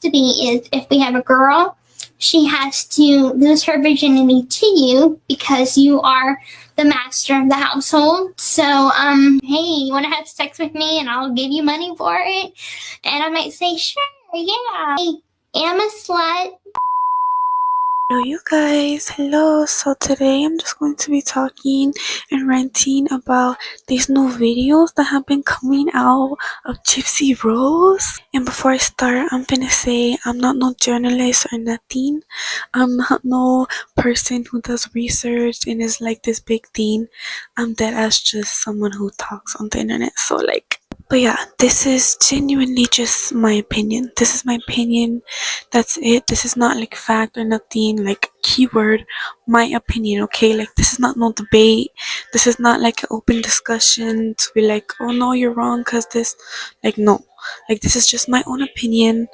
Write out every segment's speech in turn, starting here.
to be is if we have a girl, she has to lose her virginity to you because you are the master of the household. So, hey, you want to have sex with me and I'll give you money for it? And I might say, sure, yeah. I am a slut. Hello you guys, hello. So today I'm just going to be talking and ranting about these new videos that have been coming out of Gypsy Rose. And before I start, I'm gonna say I'm not no journalist or nothing. I'm not no person who does research and is like this big thing. I'm dead as just someone who talks on the internet. But yeah, this is genuinely just my opinion. This is my opinion. That's it. This is not like fact or nothing. Like keyword, my opinion. Okay, like this is not no debate. This is not like an open discussion to be like, oh no, you're wrong, cause this. Like no, like this is just my own opinion.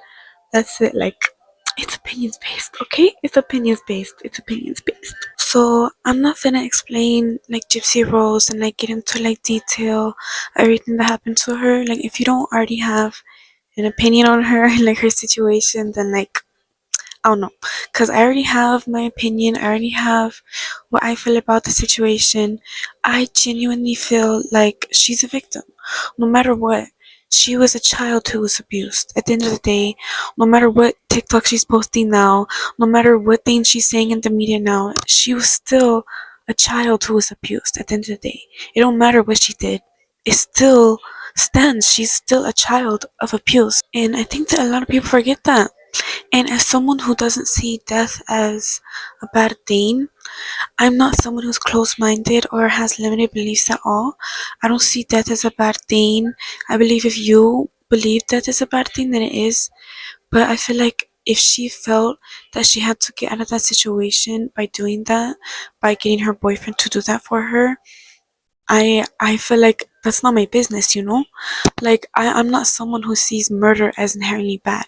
That's it. Like it's opinions based. Okay, it's opinions based. It's opinions based. So I'm not gonna explain like Gypsy Rose and like get into like detail everything that happened to her. Like if you don't already have an opinion on her and like her situation, then like I don't know, cause I already have my opinion. I already have what I feel about the situation. I genuinely feel like she's a victim, no matter what. She was a child who was abused. At the end of the day, no matter what TikTok she's posting now, no matter what things she's saying in the media now, she was still a child who was abused. At the end of the day, it don't matter what she did. It still stands. She's still a child of abuse, and I think that a lot of people forget that. And as someone who doesn't see death as a bad thing, I'm not someone who's close minded or has limited beliefs at all. I don't see death as a bad thing. I believe if you believe death is a bad thing, then it is. But I feel like if she felt that she had to get out of that situation by doing that, by getting her boyfriend to do that for her, I feel like that's not my business, you know? Like I'm not someone who sees murder as inherently bad.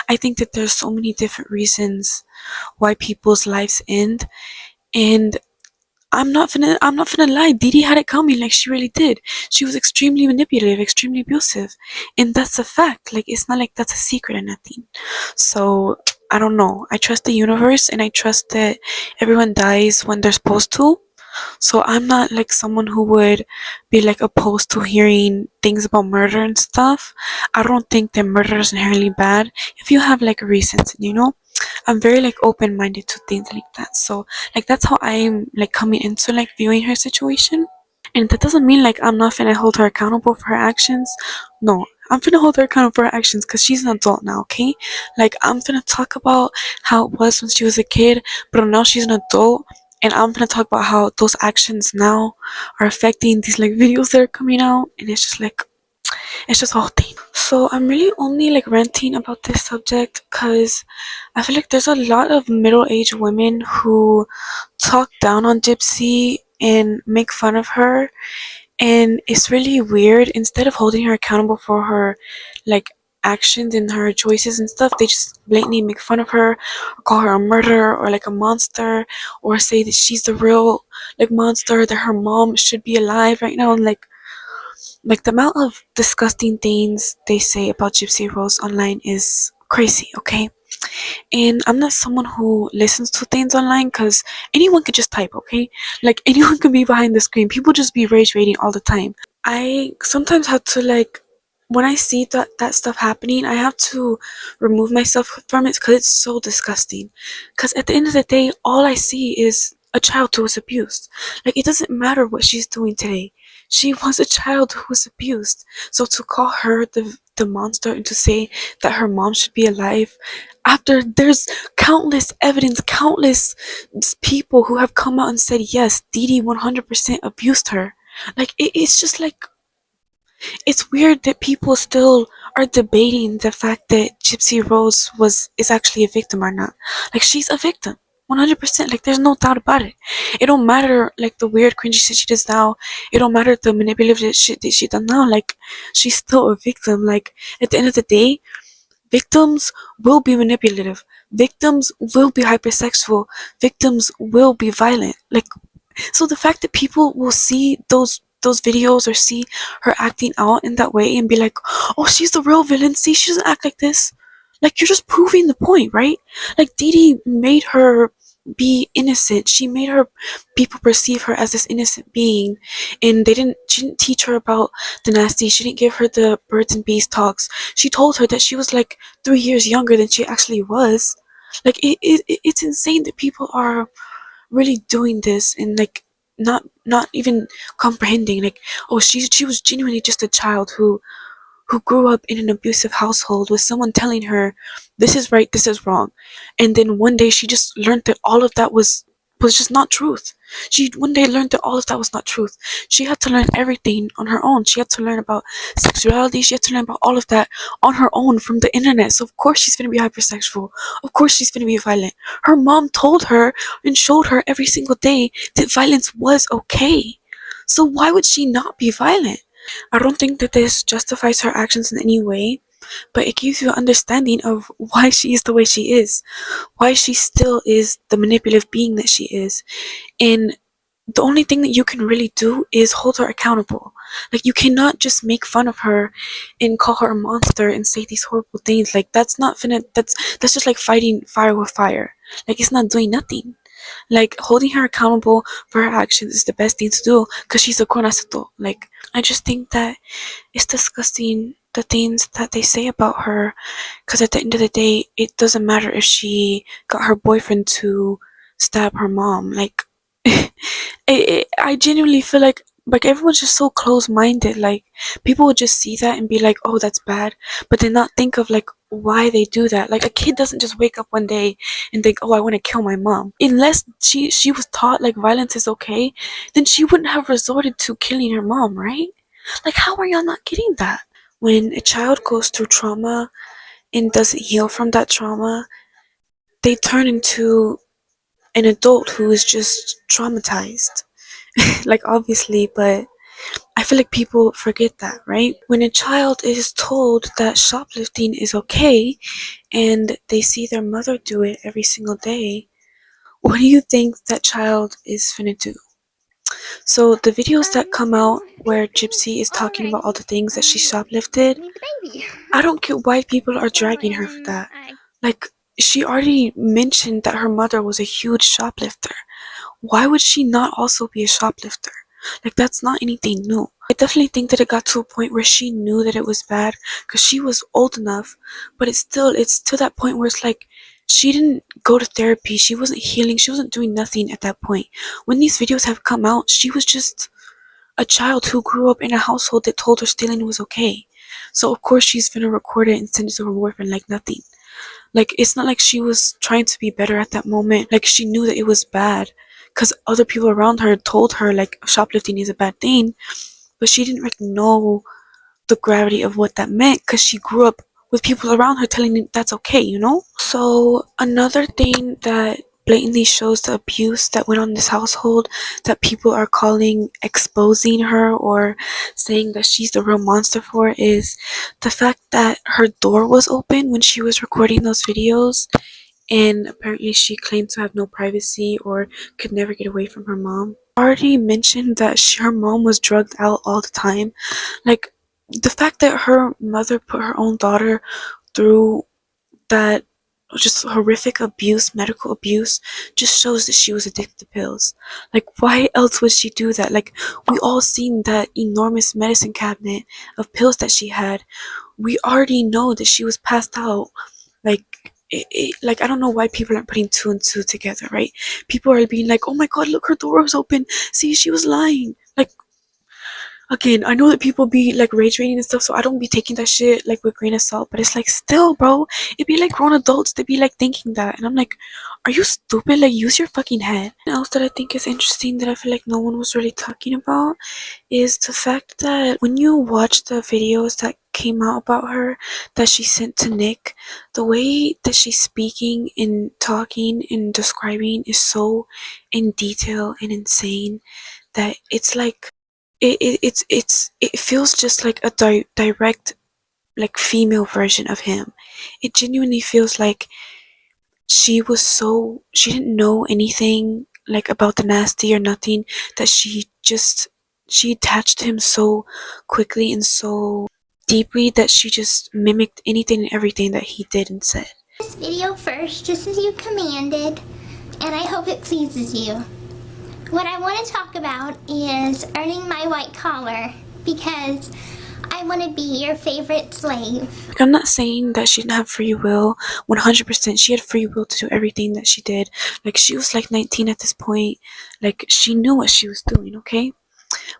I think that there's so many different reasons why people's lives end, and I'm not gonna lie, dedee had it coming, like she really did. She was extremely manipulative, extremely abusive. And that's a fact. Like it's not like that's a secret or nothing. So I don't know. I trust the universe and I trust that everyone dies when they're supposed to. So I'm not like someone who would be like opposed to hearing things about murder and stuff. I don't think that murder is inherently bad if you have like reasons, you know? I'm very like open minded to things like that. So like that's how I'm like coming into like viewing her situation. And that doesn't mean like I'm not gonna hold her accountable for her actions. No, I'm gonna hold her accountable for her actions because she's an adult now, okay? Like I'm gonna talk about how it was when she was a kid, but now she's an adult, and I'm gonna talk about how those actions now are affecting these like videos that are coming out, and it's just a whole thing. So I'm really only like ranting about this subject because I feel like there's a lot of middle-aged women who talk down on Gypsy and make fun of her, and it's really weird. Instead of holding her accountable for her like actions and her choices and stuff, they just blatantly make fun of her or call her a murderer or like a monster, or say that she's the real like monster, that her mom should be alive right now. And like the amount of disgusting things they say about Gypsy Rose online is crazy, okay? And I'm not someone who listens to things online because anyone could just type, okay? Like anyone could be behind the screen. People just be rage rating all the time. I sometimes have to like, when I see that stuff happening, I have to remove myself from it because it's so disgusting. Because at the end of the day, all I see is a child who was abused. Like it doesn't matter what she's doing today. She was a child who was abused. So to call her the monster and to say that her mom should be alive, after there's countless evidence, countless people who have come out and said yes, dedee 100% abused her. Like it's just like, it's weird that people still are debating the fact that Gypsy Rose is actually a victim or not. Like she's a victim. 100%, like there's no doubt about it. It don't matter like the weird cringy shit she does now. It don't matter the manipulative shit that she does now. Like she's still a victim. Like at the end of the day, victims will be manipulative. Victims will be hypersexual. Victims will be violent. Like so the fact that people will see those videos or see her acting out in that way and be like, "Oh, she's the real villain. See, she doesn't act like this." Like, you're just proving the point, right? Like, Dee made her be innocent. She made her people perceive her as this innocent being, and she didn't teach her about the nasty. She didn't give her the birds and bees talks. She told her that she was like 3 years younger than she actually was. Like, it's insane that people are really doing this and like not even comprehending, like, oh, she was genuinely just a child who grew up in an abusive household with someone telling her this is right, this is wrong, and then one day she just learned that all of that was just not truth. She one day learned that all of that was not truth. She had to learn everything on her own. She had to learn about sexuality. She had to learn about all of that on her own from the internet. So of course she's gonna be hypersexual. Of course she's gonna be violent. Her mom told her and showed her every single day that violence was okay. So why would she not be violent? I don't think that this justifies her actions in any way, but it gives you an understanding of why she is the way she is, why she still is the manipulative being that she is. And the only thing that you can really do is hold her accountable. Like, you cannot just make fun of her and call her a monster and say these horrible things. Like, that's not finna, that's just like fighting fire with fire. Like, it's not doing nothing. Like, holding her accountable for her actions is the best thing to do because she's a konasato. Like, I just think that it's disgusting the things that they say about her, because at the end of the day, it doesn't matter if she got her boyfriend to stab her mom. Like, I genuinely feel like everyone's just so close-minded. Like, people would just see that and be like, oh, that's bad, but then not think of like why they do that. Like, a kid doesn't just wake up one day and think, oh, I want to kill my mom. Unless she was taught like violence is okay, then she wouldn't have resorted to killing her mom, right? Like, how are y'all not getting that? When a child goes through trauma and doesn't heal from that trauma, they turn into an adult who is just traumatized. Like, obviously, but I feel like people forget that, right? When a child is told that shoplifting is okay and they see their mother do it every single day, what do you think that child is finna do? So the videos that come out where Gypsy is talking about all the things that she shoplifted, I don't get why people are dragging her for that. Like, she already mentioned that her mother was a huge shoplifter. Why would she not also be a shoplifter? Like, that's not anything new. I definitely think that it got to a point where she knew that it was bad because she was old enough, but it's to that point where it's like she didn't go to therapy, she wasn't healing, she wasn't doing nothing at that point. When these videos have come out, she was just a child who grew up in a household that told her stealing was okay. So of course she's gonna record it and send it to her boyfriend like nothing. Like, it's not like she was trying to be better at that moment. Like, she knew that it was bad because other people around her told her like shoplifting is a bad thing, but she didn't like know the gravity of what that meant because she grew up with people around her telling her that's okay, you know? So another thing that blatantly shows the abuse that went on in this household that people are calling exposing her or saying that she's the real monster for is the fact that her door was open when she was recording those videos, and apparently she claimed to have no privacy or could never get away from her mom. I already mentioned that her mom was drugged out all the time. Like, the fact that her mother put her own daughter through that just horrific abuse, medical abuse, just shows that she was addicted to pills. Like, why else would she do that? Like, we all seen that enormous medicine cabinet of pills that she had. We already know that she was passed out. Like, like, I don't know why people aren't putting two and two together, right? People are being like, oh my god, look, her door was open. See, she was lying. Like, again, I know that people be like rage rating and stuff, so I don't be taking that shit like with grain of salt, but it's like, still, bro, it be like grown adults that be like thinking that, and I'm like, are you stupid? Like, use your fucking head. Something else that I think is interesting that I feel like no one was really talking about is the fact that when you watch the videos that came out about her that she sent to Nick, the way that she's speaking and talking and describing is so in detail and insane that it's like it feels just like a direct like female version of him. It genuinely feels like she didn't know anything like about the nasty or nothing, that she attached him so quickly and so deeply that she just mimicked anything and everything that he did and said. This video first, just as you commanded, and I hope it pleases you. What I want to talk about is earning my white collar, because I want to be your favorite slave. Like, I'm not saying that she didn't have free will. 100% she had free will to do everything that she did. Like, she was like 19 at this point. Like, she knew what she was doing, okay?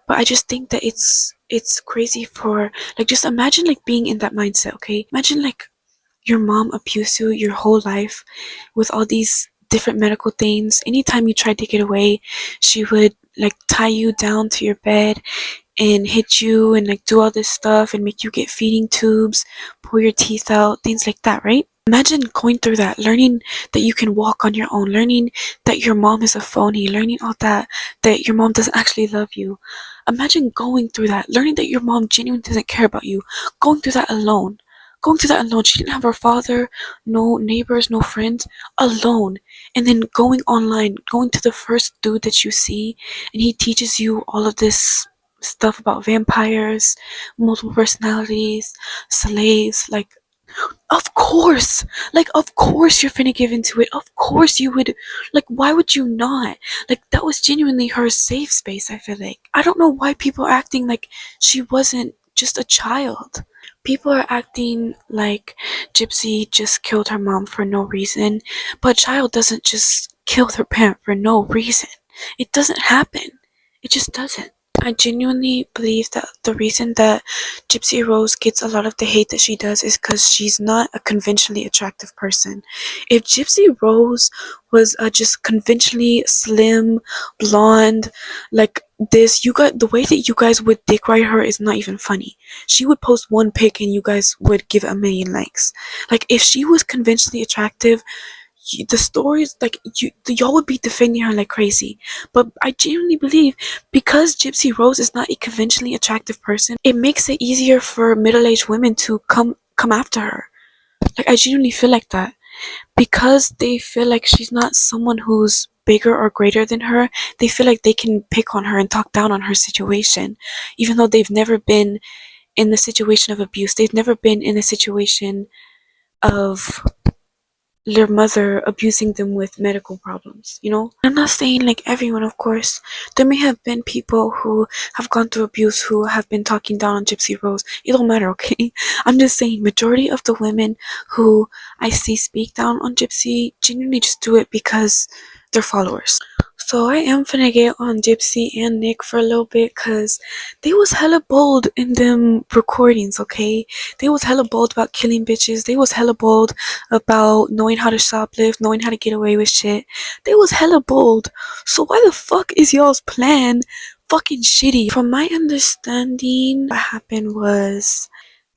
But I just think that it's crazy for, like, just imagine like being in that mindset, okay? Imagine like your mom abused you your whole life with all these different medical things. Anytime you tried to get away, she would like tie you down to your bed and hit you and like do all this stuff and make you get feeding tubes, pull your teeth out, things like that, right? Imagine going through that, learning that you can walk on your own, learning that your mom is a phony, learning all that, that your mom doesn't actually love you. Imagine going through that, learning that your mom genuinely doesn't care about you, going through that alone. Going through that alone. She didn't have her father, no neighbors, no friends, alone. And then going online, going to the first dude that you see, and he teaches you all of this stuff about vampires, multiple personalities, slaves. Like, of course you're finna give into it. Of course you would. Like, why would you not? Like, that was genuinely her safe space, I feel like. I don't know why people are acting like she wasn't just a child. People are acting like Gypsy just killed her mom for no reason, but a child doesn't just kill their parent for no reason. It doesn't happen. It just doesn't. I genuinely believe that the reason that Gypsy Rose gets a lot of the hate that she does is because she's not a conventionally attractive person. If Gypsy Rose was just conventionally slim, blonde, like this, you got the way that you guys would dick ride her is not even funny. She would post one pic and you guys would give it 1,000,000 likes. Like, if she was conventionally attractive, the stories, like, y'all would be defending her like crazy. But I genuinely believe because Gypsy Rose is not a conventionally attractive person, it makes it easier for middle-aged women to come after her. Like, I genuinely feel like that because they feel like she's not someone who's bigger or greater than her. They feel like they can pick on her and talk down on her situation, even though they've never been in the situation of abuse. They've never been in a situation of their mother abusing them with medical problems, you know? I'm not saying like everyone, of course. There may have been people who have gone through abuse who have been talking down on Gypsy Rose. It don't matter, okay? I'm just saying majority of the women who I see speak down on Gypsy genuinely just do it because they're followers. So I am finna get on Gypsy and Nick for a little bit because they was hella bold in them recordings, okay? They was hella bold about killing bitches. They was hella bold about knowing how to shoplift, knowing how to get away with shit. They was hella bold. So why the fuck is y'all's plan fucking shitty? From my understanding, what happened was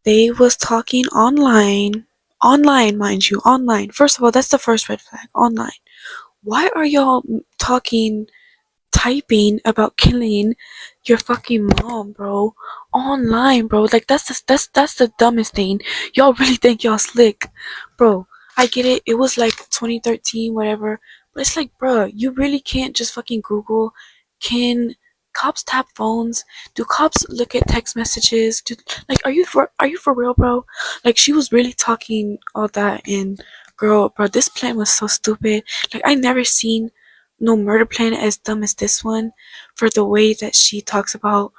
they was talking online. Online, mind you, online. First of all, that's the first red flag. Online. Why are y'all typing about killing your fucking mom, bro? Online, bro. Like, that's the dumbest thing. Y'all really think y'all slick, bro? I get it. It was like 2013, whatever. But it's like, bro, you really can't just fucking Google. Can cops tap phones? Do cops look at text messages? Like, are you for real, bro? Like, she was really talking all that, and girl, bro, this plan was so stupid. Like, I never seen no murder plan as dumb as this one, for the way that she talks about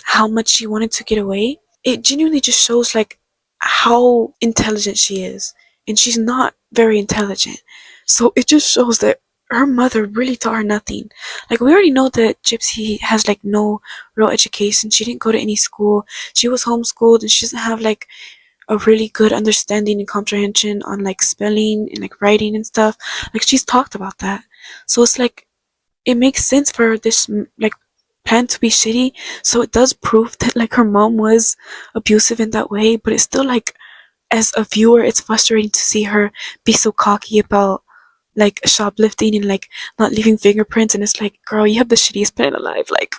how much she wanted to get away. It genuinely just shows like how intelligent she is, and she's not very intelligent. So it just shows that her mother really taught her nothing. Like, we already know that Gypsy has like no real education. She didn't go to any school. She was homeschooled, and she doesn't have like a really good understanding and comprehension on like spelling and like writing and stuff. Like, she's talked about that. So it's like, it makes sense for this like plan to be shitty. So it does prove that like her mom was abusive in that way, but it's still like, as a viewer, it's frustrating to see her be so cocky about like shoplifting and like not leaving fingerprints, and it's like, girl, you have the shittiest plan alive. Like,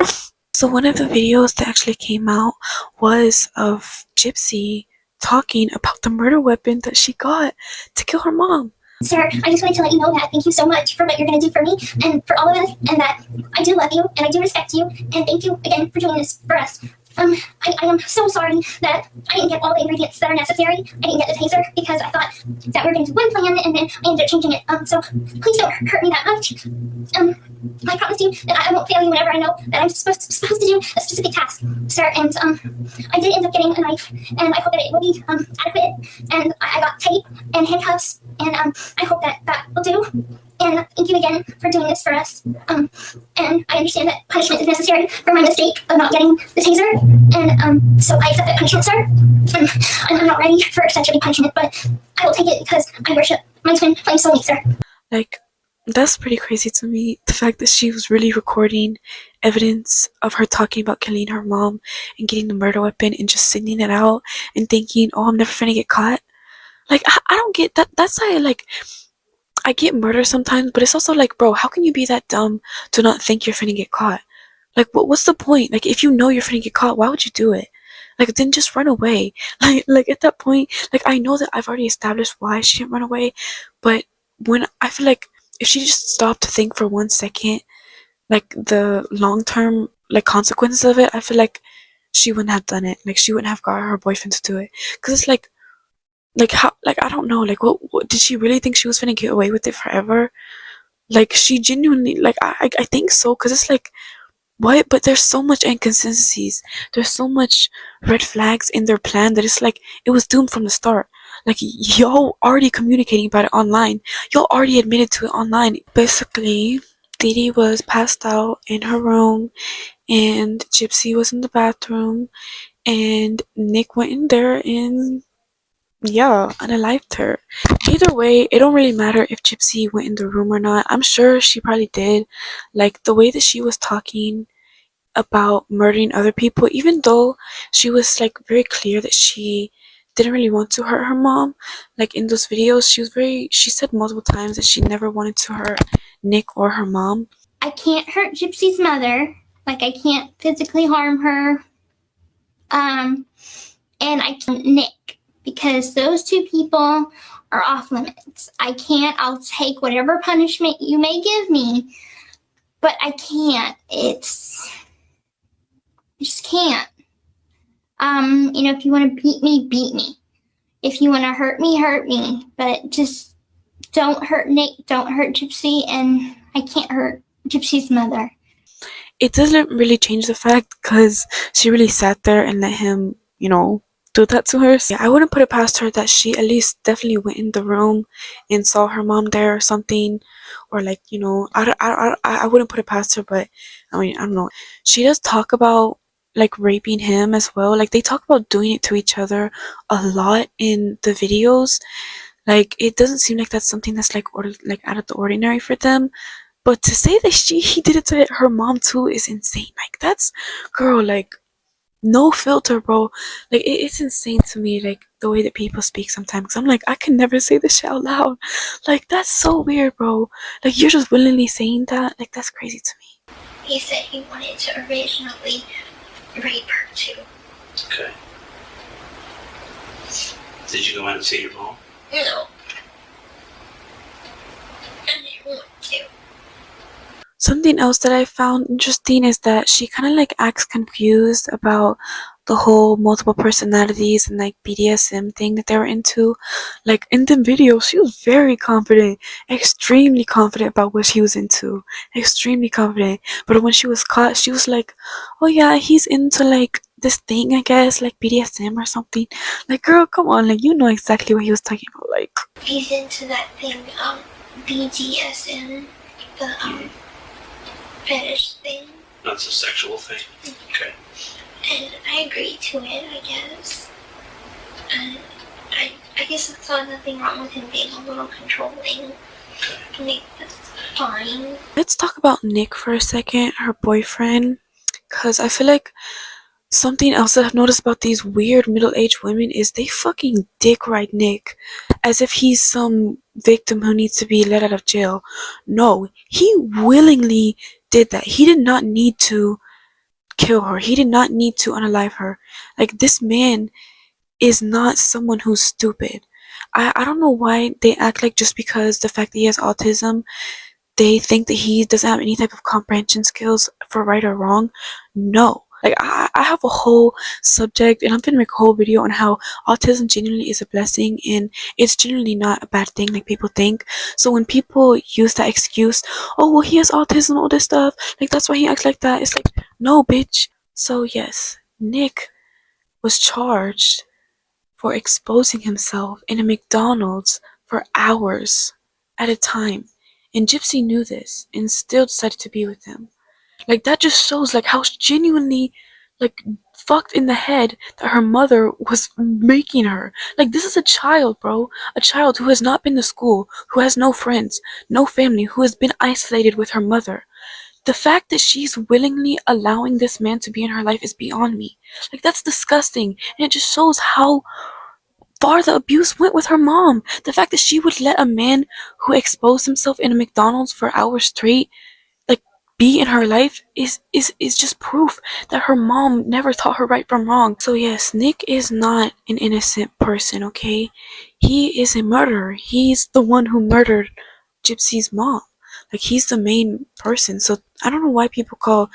so one of the videos that actually came out was of Gypsy talking about the murder weapon that she got to kill her mom. Sir, I just wanted to let you know that thank you so much for what you're going to do for me and for all of us, and that I do love you and I do respect you, and thank you again for doing this for us, I am so sorry that I didn't get all the ingredients that are necessary. I didn't get the taser because I thought that we were going to do one plan and then I ended up changing it. So please don't hurt me that much. I promise you that I won't fail you whenever I know that I'm supposed to do a specific task, sir. And I did end up getting a knife, and I hope that it will be adequate. And I got tape and handcuffs, and I hope that that will do. And thank you again for doing this for us. And I understand that punishment is necessary for my mistake of not getting the taser. And so I accept that punishment, sir. I'm not ready for such a big punishment, but I will take it because I worship my twin flame soulmate, sir. Like, that's pretty crazy to me. The fact that she was really recording evidence of her talking about killing her mom and getting the murder weapon and just sending it out and thinking, oh, I'm never finna get caught. Like, I don't get that. That's why, like, I get murder sometimes, but it's also like, bro, how can you be that dumb to not think you're finna get caught? Like, what's the point? Like, if you know you're finna get caught, why would you do it? Like, then just run away. Like at that point, like, I know that I've already established why she didn't run away, but when I feel like if she just stopped to think for 1 second, like the long term like consequences of it, I feel like she wouldn't have done it. Like, she wouldn't have got her boyfriend to do it. Cause it's like how, like, I don't know, like what did she really think she was gonna get away with it forever? Like, she genuinely, like, I think so. Cause it's like, what? But there's so much inconsistencies. There's so much red flags in their plan that it's like it was doomed from the start. Like, y'all already communicating about it online. Y'all already admitted to it online. Basically, Dee was passed out in her room, and Gypsy was in the bathroom, and Nick went in there and yeah, unalived her. Either way, it don't really matter if Gypsy went in the room or not. I'm sure she probably did. Like, the way that she was talking about murdering other people, even though she was like very clear that she didn't really want to hurt her mom. Like, in those videos, she said multiple times that she never wanted to hurt Nick or her mom. I can't hurt Gypsy's mother. Like, I can't physically harm her. And I can't Nick, because those two people are off limits. I'll take whatever punishment you may give me, but I can't. I just can't. If you want to beat me, beat me. If you want to hurt me, but just don't hurt Nick, don't hurt Gypsy, and I can't hurt Gypsy's mother. It doesn't really change the fact because she really sat there and let him, do that to her. So, yeah, I wouldn't put it past her that she at least definitely went in the room and saw her mom there or something, or like, I wouldn't put it past her. But I mean, I don't know. She does talk about like raping him as well. Like, they talk about doing it to each other a lot in the videos. Like, it doesn't seem like that's something that's like out of the ordinary for them. But to say that he did it to her mom too is insane. Like, that's, girl, like, no filter, bro. Like, it's insane to me, like, the way that people speak sometimes. 'Cause I'm like, I can never say this shit out loud. Like, that's so weird, bro. Like, you're just willingly saying that. Like, that's crazy to me. He said he wanted to originally rape her too. Okay. Did you go out and see your mom? No. I didn't want to. Something else that I found interesting is that she kind of like acts confused about the whole multiple personalities and like BDSM thing that they were into. Like, in the video, she was very confident, extremely confident about what she was into, extremely confident. But when she was caught, she was like, "Oh yeah, he's into like this thing, I guess, like BDSM or something." Like, girl, come on, like, you know exactly what he was talking about. Like, he's into that thing, BDSM, the fetish thing. That's a sexual thing? Okay. And I agree to it, I guess. And I guess it's not nothing wrong with him being a little controlling. I mean, that's fine. let's talk about Nick for a second, her boyfriend. Because I feel like something else that I've noticed about these weird middle-aged women is they fucking dick ride Nick as if he's some victim who needs to be let out of jail. No, he willingly did that. He did not need to kill her. He did not need to unalive her. Like, this man is not someone who's stupid. I don't know why they act like just because the fact that he has autism, they think that he doesn't have any type of comprehension skills for right or wrong. No. Like I have a whole subject, and I'm gonna make a whole video on how autism genuinely is a blessing, and it's genuinely not a bad thing like people think. So when people use that excuse, oh well, he has autism, all this stuff, like that's why he acts like that, it's like, no, bitch. So yes, Nick was charged for exposing himself in a McDonald's for hours at a time, and Gypsy knew this and still decided to be with him. Like that just shows like how genuinely like fucked in the head that her mother was making her. Like this is a child, bro. A child who has not been to school, who has no friends, no family, who has been isolated with her mother. The fact that she's willingly allowing this man to be in her life is beyond me. Like that's disgusting. And it just shows how far the abuse went with her mom. The fact that she would let a man who exposed himself in a McDonald's for hours straight like be in her life is just proof that her mom never taught her right from wrong. So yes, Nick is not an innocent person, okay? He is a murderer. He's the one who murdered Gypsy's mom. Like he's the main person. So I don't know why people call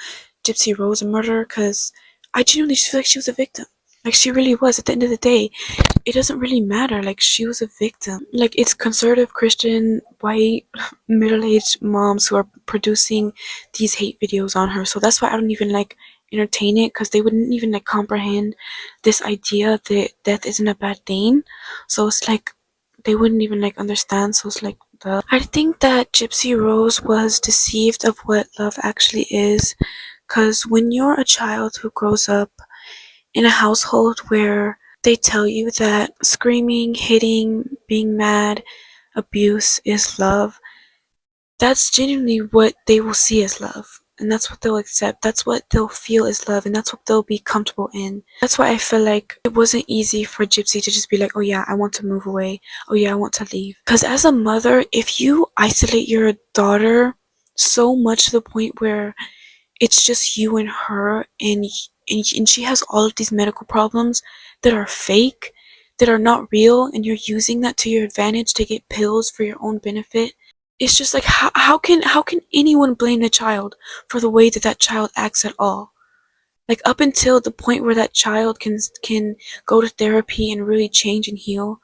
Gypsy Rose a murderer, because I genuinely just feel like she was a victim. Like she really was. At the end of the day, it doesn't really matter. Like she was a victim. Like it's conservative Christian white middle-aged moms who are producing these hate videos on her. So that's why I don't even like entertain it, because they wouldn't even like comprehend this idea that death isn't a bad thing. So it's like they wouldn't even like understand. So it's like I think that Gypsy Rose was deceived of what love actually is, because when you're a child who grows up in a household where they tell you that screaming, hitting, being mad, abuse is love, that's genuinely what they will see as love. And that's what they'll accept. That's what they'll feel is love. And that's what they'll be comfortable in. That's why I feel like it wasn't easy for Gypsy to just be like, oh yeah, I want to move away. Oh yeah, I want to leave. Because as a mother, if you isolate your daughter so much to the point where it's just you and her, and she has all of these medical problems that are fake, that are not real, and you're using that to your advantage to get pills for your own benefit. It's just like how can anyone blame the child for the way that that child acts at all? Like up until the point where that child can go to therapy and really change and heal,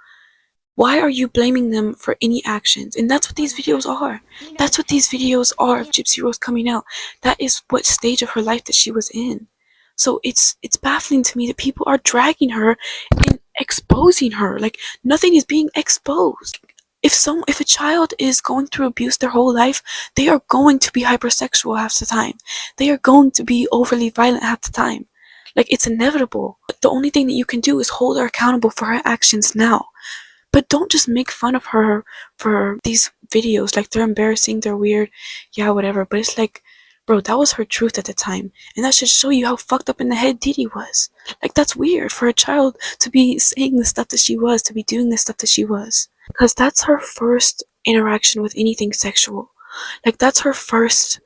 why are you blaming them for any actions? And that's what these videos are. That's what these videos are of Gypsy Rose coming out. That is what stage of her life that she was in. So it's baffling to me that people are dragging her and exposing her. Like nothing is being exposed. If a child is going through abuse their whole life, they are going to be hypersexual half the time. They are going to be overly violent half the time. Like it's inevitable. The only thing that you can do is hold her accountable for her actions now. But don't just make fun of her for these videos. Like they're embarrassing, they're weird, yeah, whatever. But it's like, bro, that was her truth at the time. And that should show you how fucked up in the head Dedee was. Like that's weird for a child to be saying the stuff that she was, to be doing the stuff that she was. Because that's her first interaction with anything sexual. Like that's her first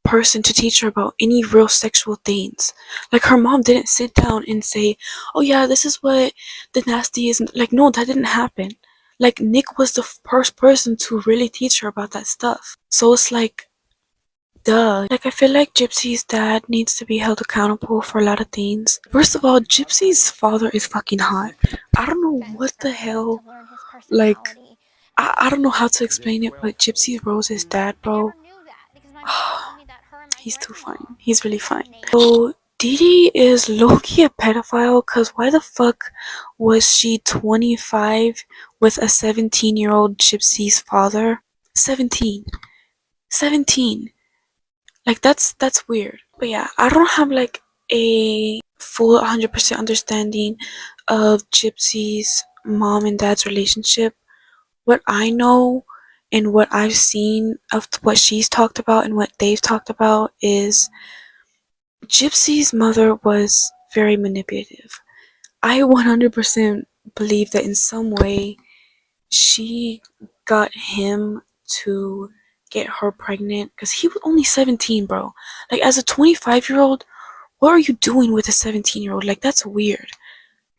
person to teach her about any real sexual things. Like her mom didn't sit down and say, oh yeah, this is what the nasty is. Like no, that didn't happen. Like Nick was the first person to really teach her about that stuff. So it's like, duh. Like I feel like Gypsy's dad needs to be held accountable for a lot of things. First of all, Gypsy's father is fucking hot. I don't know what the hell, like, I don't know how to explain it, but Gypsy Rose's dad, bro, he's too fine. He's really fine. So Dedee is low-key a pedophile, because why the fuck was she 25 with a 17-year-old Gypsy's father? 17. 17. Like that's weird. But yeah, I don't have like a full 100% understanding of Gypsy's mom and dad's relationship. What I know and what I've seen of what she's talked about and what they've talked about is Gypsy's mother was very manipulative. I 100% believe that in some way she got him to get her pregnant, because he was only 17, bro. Like as a 25-year-old, what are you doing with a 17-year-old? Like that's weird.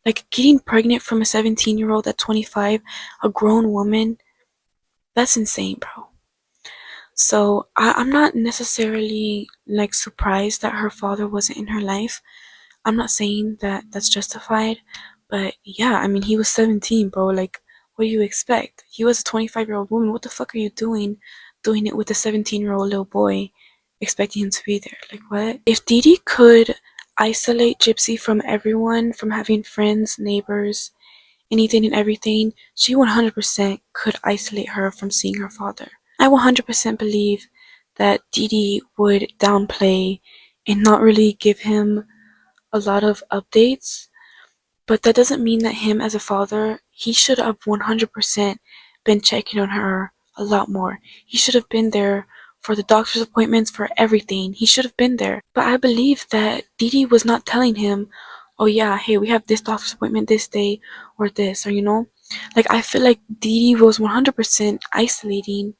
Like getting pregnant from a 17-year-old at 25, a grown woman, that's insane, bro. So I'm not necessarily like surprised that her father wasn't in her life. I'm not saying that that's justified, but yeah, I mean, he was 17, bro. Like, what do you expect? He was a 25-year-old woman. What the fuck are you doing it with a 17-year-old little boy, expecting him to be there? Like, what? If Dee could isolate Gypsy from everyone, from having friends, neighbors, anything and everything, she 100% could isolate her from seeing her father. I 100% believe that Dee would downplay and not really give him a lot of updates, but that doesn't mean that him as a father, he should have 100% been checking on her a lot more. He should have been there for the doctor's appointments, for everything. He should have been there. But I believe that Dee was not telling him, oh yeah, hey, we have this doctor's appointment this day, or this, or you know? Like, I feel like Dee was 100% isolating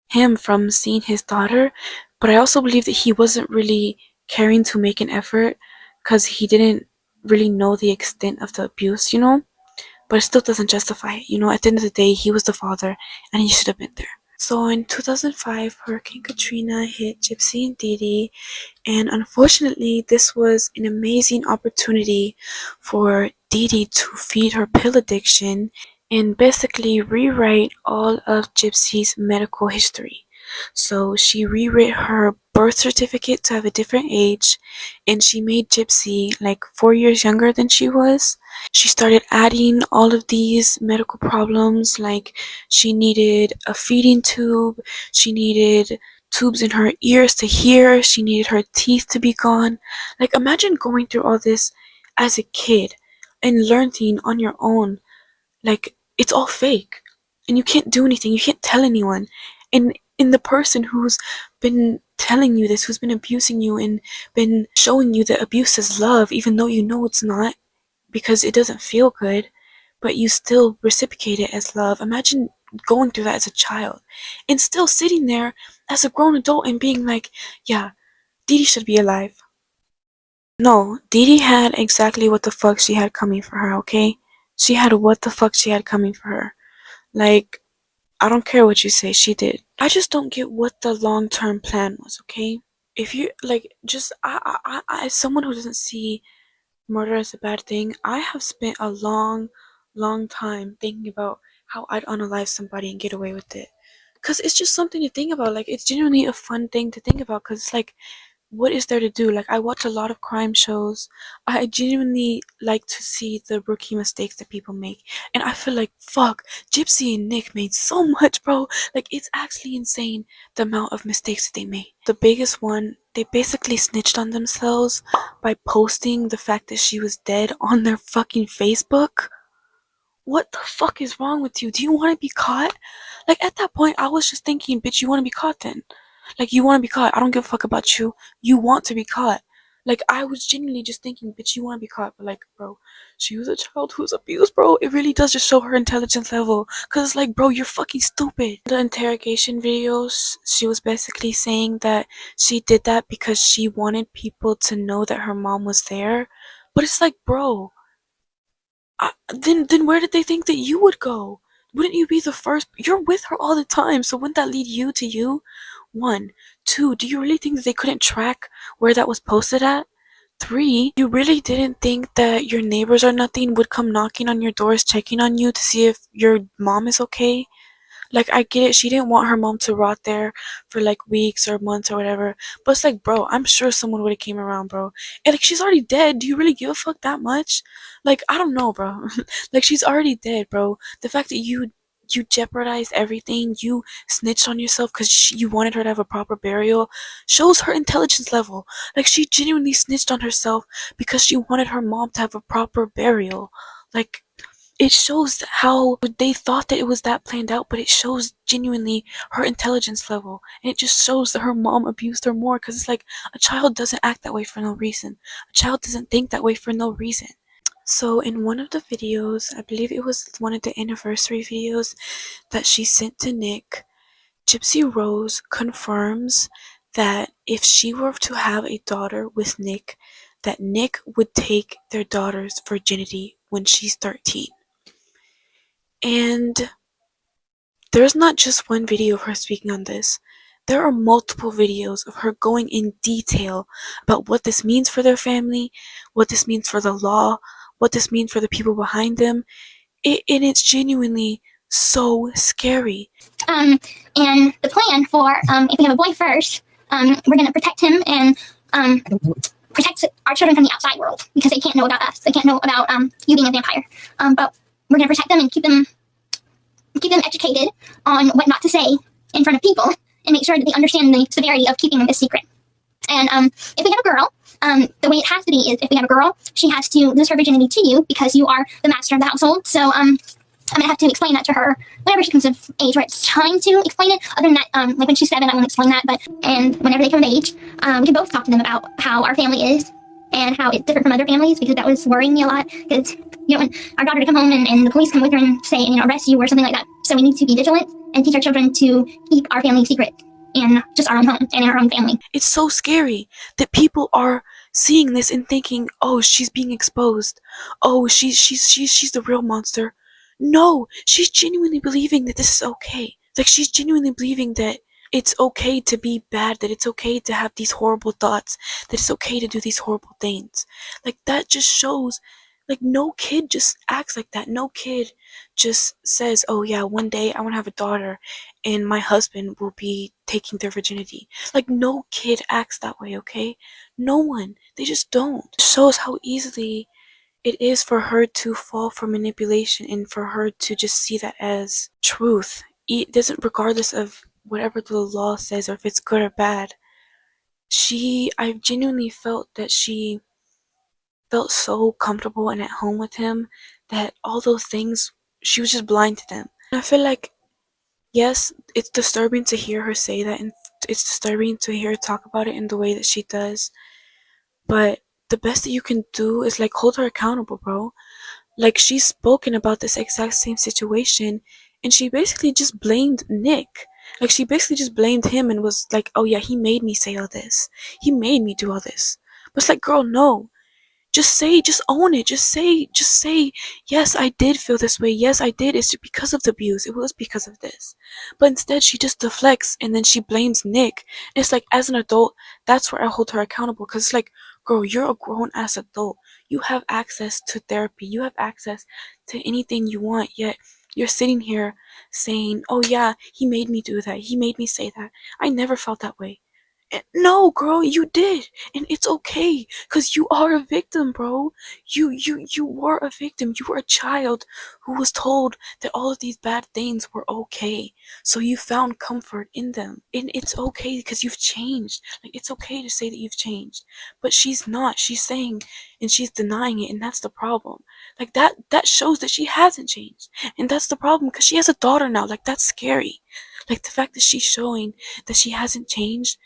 him from seeing his daughter, but I also believe that he wasn't really caring to make an effort because he didn't really know the extent of the abuse, you know? But it still doesn't justify it, you know? At the end of the day, he was the father and he should have been there. So in 2005, Hurricane Katrina hit Gypsy and Dee, and unfortunately, this was an amazing opportunity for Dee to feed her pill addiction and basically rewrite all of Gypsy's medical history. So she rewrote her birth certificate to have a different age, and she made Gypsy like 4 years younger than she was. She started adding all of these medical problems, like she needed a feeding tube, she needed tubes in her ears to hear, she needed her teeth to be gone. Like, imagine going through all this as a kid and learning on your own. Like, it's all fake. And you can't do anything, you can't tell anyone. And the person who's been telling you this, who's been abusing you and been showing you that abuse is love, even though you know it's not, because it doesn't feel good, but you still reciprocate it as love. Imagine going through that as a child and still sitting there as a grown adult and being like, yeah, Dee should be alive. No, Dee had exactly what the fuck she had coming for her, okay? She had what the fuck she had coming for her. Like, I don't care what you say, she did. I just don't get what the long-term plan was, okay? If you, like, just, as someone who doesn't see murder is a bad thing, I have spent a long time thinking about how I'd unalive somebody and get away with it. Cause it's just something to think about. Like, it's genuinely a fun thing to think about. Cause it's like, what is there to do? Like, I watch a lot of crime shows. I genuinely like to see the rookie mistakes that people make. And I feel like, fuck, Gypsy and Nick made so much, bro. Like, it's actually insane the amount of mistakes that they made. The biggest one, they basically snitched on themselves by posting the fact that she was dead on their fucking Facebook. What the fuck is wrong with you? Do you want to be caught? Like, at that point, I was just thinking, bitch, you want to be caught then. Like, you want to be caught. I don't give a fuck about you. You want to be caught. Like, I was genuinely just thinking, bitch, you want to be caught. But, like, bro, she was a child who was abused, bro. It really does just show her intelligence level. Because it's like, bro, you're fucking stupid. The interrogation videos, she was basically saying that she did that because she wanted people to know that her mom was there. But it's like, bro, then where did they think that you would go? Wouldn't you be the first? You're with her all the time, so wouldn't that lead you to you? One. Two, do you really think that they couldn't track where that was posted at? Three, you really didn't think that your neighbors or nothing would come knocking on your doors checking on you to see if your mom is okay? Like, I get it, she didn't want her mom to rot there for like weeks or months or whatever. But it's like, bro, I'm sure someone would have came around, bro. And like, she's already dead. Do you really give a fuck that much? Like, I don't know, bro. Like, she's already dead, bro. The fact that you jeopardized everything, you snitched on yourself because you wanted her to have a proper burial, shows her intelligence level. Like, she genuinely snitched on herself because she wanted her mom to have a proper burial. Like, it shows how they thought that it was that planned out, but it shows genuinely her intelligence level. And it just shows that her mom abused her more, because it's like, a child doesn't act that way for no reason. A child doesn't think that way for no reason. So in one of the videos, I believe it was one of the anniversary videos that she sent to Nick, Gypsy Rose confirms that if she were to have a daughter with Nick, that Nick would take their daughter's virginity when she's 13. And there's not just one video of her speaking on this. There are multiple videos of her going in detail about what this means for their family, what this means for the law, what this means for the people behind them. And it's genuinely so scary. And the plan for if we have a boy first, we're gonna protect him and protect our children from the outside world because they can't know about us. They can't know about you being a vampire. But we're gonna protect them and keep them educated on what not to say in front of people and make sure that they understand the severity of keeping this secret. And if we have a girl, the way it has to be is if we have a girl, she has to lose her virginity to you because you are the master of the household. So I'm gonna have to explain that to her whenever she comes of age where it's time to explain it. Other than that, like when she's 7, I won't explain that. And whenever they come of age, we can both talk to them about how our family is and how it's different from other families, because that was worrying me a lot. Because you don't want our daughter to come home and the police come with her and say, arrest you or something like that. So we need to be vigilant and teach our children to keep our family secret in just our own home and in our own family. It's so scary that people are seeing this and thinking, oh, she's being exposed. Oh, she's the real monster. No, she's genuinely believing that this is okay. Like, she's genuinely believing that it's okay to be bad, that it's okay to have these horrible thoughts, that it's okay to do these horrible things. Like, that just shows, like, no kid just acts like that. No kid just says, oh yeah, one day I want to have a daughter and my husband will be taking their virginity. Like, no kid acts that way, okay? No one. They just don't. It shows how easily it is for her to fall for manipulation and for her to just see that as truth. It doesn't, regardless of whatever the law says or if it's good or bad. I've genuinely felt that she felt so comfortable and at home with him that all those things, she was just blind to them. And I feel like, yes, it's disturbing to hear her say that, and it's disturbing to hear her talk about it in the way that she does, but the best that you can do is like hold her accountable, bro. Like, she's spoken about this exact same situation and she basically just blamed Nick. Like, she basically just blamed him and was like, oh yeah, he made me say all this, he made me do all this. But it's like, girl, no. Just own it. Just say, yes, I did feel this way. Yes, I did. It's because of the abuse. It was because of this. But instead, she just deflects and then she blames Nick. And it's like, as an adult, that's where I hold her accountable. Because it's like, girl, you're a grown ass adult. You have access to therapy. You have access to anything you want. Yet, you're sitting here saying, oh yeah, he made me do that. He made me say that. I never felt that way. No, girl, you did, and it's okay, cause you are a victim, bro. You were a victim. You were a child who was told that all of these bad things were okay, so you found comfort in them, and it's okay because you've changed. Like, it's okay to say that you've changed, but she's not. She's saying, and she's denying it, and that's the problem. Like, that shows that she hasn't changed, and that's the problem, cause she has a daughter now. Like, that's scary. Like, the fact that she's showing that she hasn't changed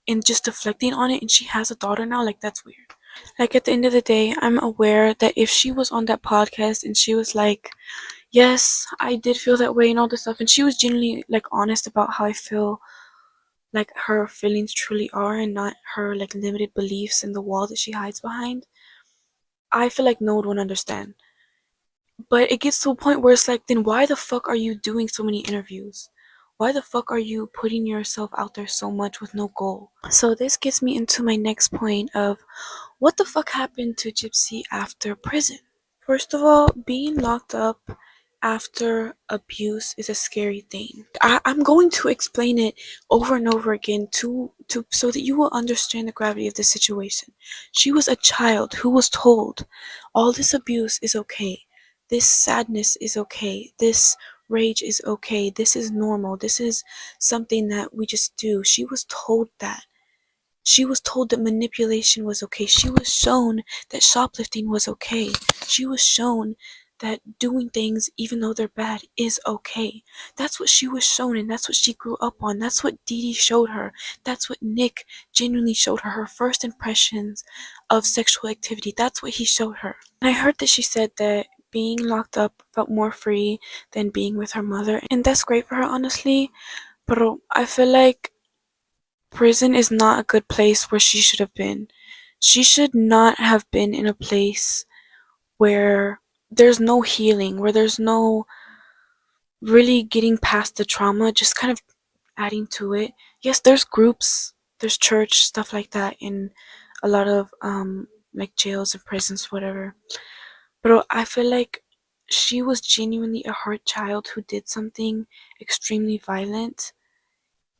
and just deflecting on it, and she has a daughter now, like, that's weird. Like, at the end of the day, I'm aware that if she was on that podcast and she was like, yes, I did feel that way and all this stuff, and she was genuinely like honest about how I feel like her feelings truly are and not her like limited beliefs and the wall that she hides behind, I feel like no one would understand. But it gets to a point where it's like, then why the fuck are you doing so many interviews? Why the fuck are you putting yourself out there so much with no goal? So this gets me into my next point of what the fuck happened to Gypsy after prison? First of all, being locked up after abuse is a scary thing. I'm going to explain it over and over again to so that you will understand the gravity of the situation. She was a child who was told all this abuse is okay. This sadness is okay. This rage is okay. This is normal. This is something that we just do. She was told that. She was told that manipulation was okay. She was shown that shoplifting was okay. She was shown that doing things, even though they're bad, is okay. That's what she was shown, and that's what she grew up on. That's what Dedee showed her. That's what Nick genuinely showed her. Her first impressions of sexual activity. That's what he showed her. And I heard that she said that being locked up felt more free than being with her mother. And that's great for her, honestly. But I feel like prison is not a good place where she should have been. She should not have been in a place where there's no healing, where there's no really getting past the trauma, just kind of adding to it. Yes, there's groups, there's church, stuff like that in a lot of like jails and prisons, whatever. But I feel like she was genuinely a hurt child who did something extremely violent,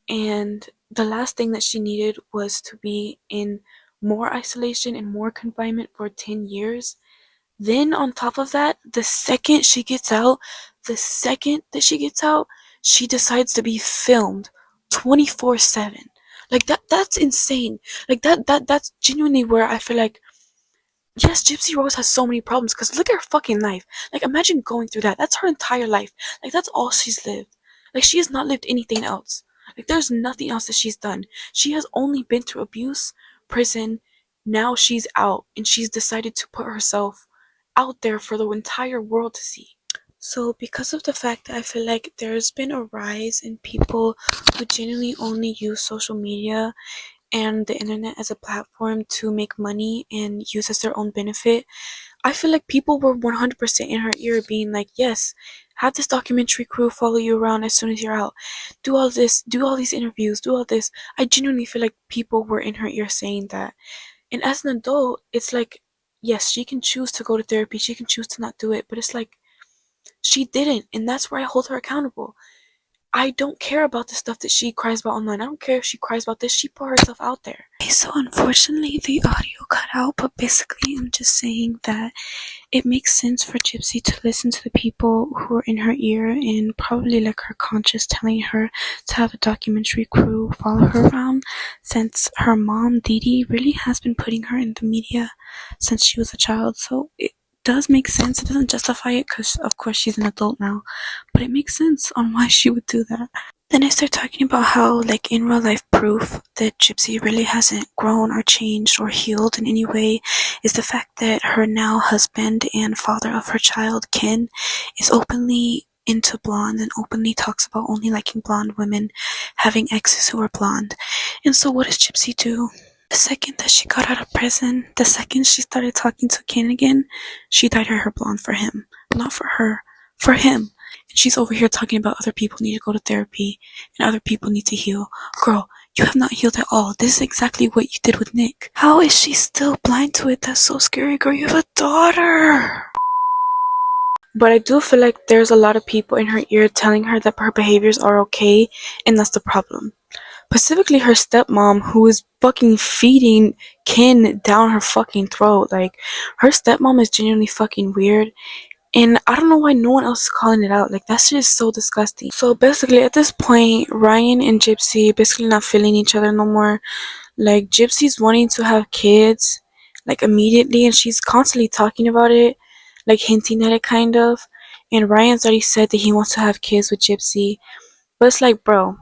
and the last thing that she needed was to be in more isolation and more confinement for 10 years. Then on top of that, the second that she gets out, she decides to be filmed 24/7. Like that's insane. Like that's genuinely where I feel like, yes, Gypsy Rose has so many problems because look at her fucking life. Like, imagine going through that. That's her entire life. Like, that's all she's lived. Like, she has not lived anything else. Like, there's nothing else that she's done. She has only been through abuse, prison. Now she's out, and she's decided to put herself out there for the entire world to see. So, because of the fact that I feel like there's been a rise in people who genuinely only use social media and the internet as a platform to make money and use as their own benefit, I feel like people were 100% in her ear being like, yes, have this documentary crew follow you around as soon as you're out. Do all this, do all these interviews, do all this. I genuinely feel like people were in her ear saying that. And as an adult, it's like, yes, she can choose to go to therapy, she can choose to not do it, but it's like, she didn't, and that's where I hold her accountable. I don't care about the stuff that she cries about online. I don't care if she cries about this. She put herself out there. Okay, so unfortunately the audio cut out, but basically I'm just saying that it makes sense for Gypsy to listen to the people who are in her ear and probably like her conscience telling her to have a documentary crew follow her around, since her mom, Dedee, really has been putting her in the media since she was a child. So it does make sense. It doesn't justify it because of course she's an adult now, but it makes sense on why she would do that. Then I start talking about how, like, in real life proof that Gypsy really hasn't grown or changed or healed in any way is the fact that her now husband and father of her child, Ken, is openly into blonde and openly talks about only liking blonde women, having exes who are blonde. And so what does Gypsy do? The second that she got out of prison, the second she started talking to Ken again, she dyed her hair blonde for him. Not for her, for him. And she's over here talking about other people need to go to therapy and other people need to heal. Girl, you have not healed at all. This is exactly what you did with Nick. How is she still blind to it? That's so scary, girl. You have a daughter. But I do feel like there's a lot of people in her ear telling her that her behaviors are okay, and that's the problem. Specifically her stepmom, who is fucking feeding Ken down her fucking throat. Like, her stepmom is genuinely fucking weird. And I don't know why no one else is calling it out. Like, that shit is so disgusting. So basically, at this point, Ryan and Gypsy basically not feeling each other no more. Like, Gypsy's wanting to have kids, like, immediately, and she's constantly talking about it, like, hinting at it, kind of. And Ryan's already said that he wants to have kids with Gypsy. But it's like, bro,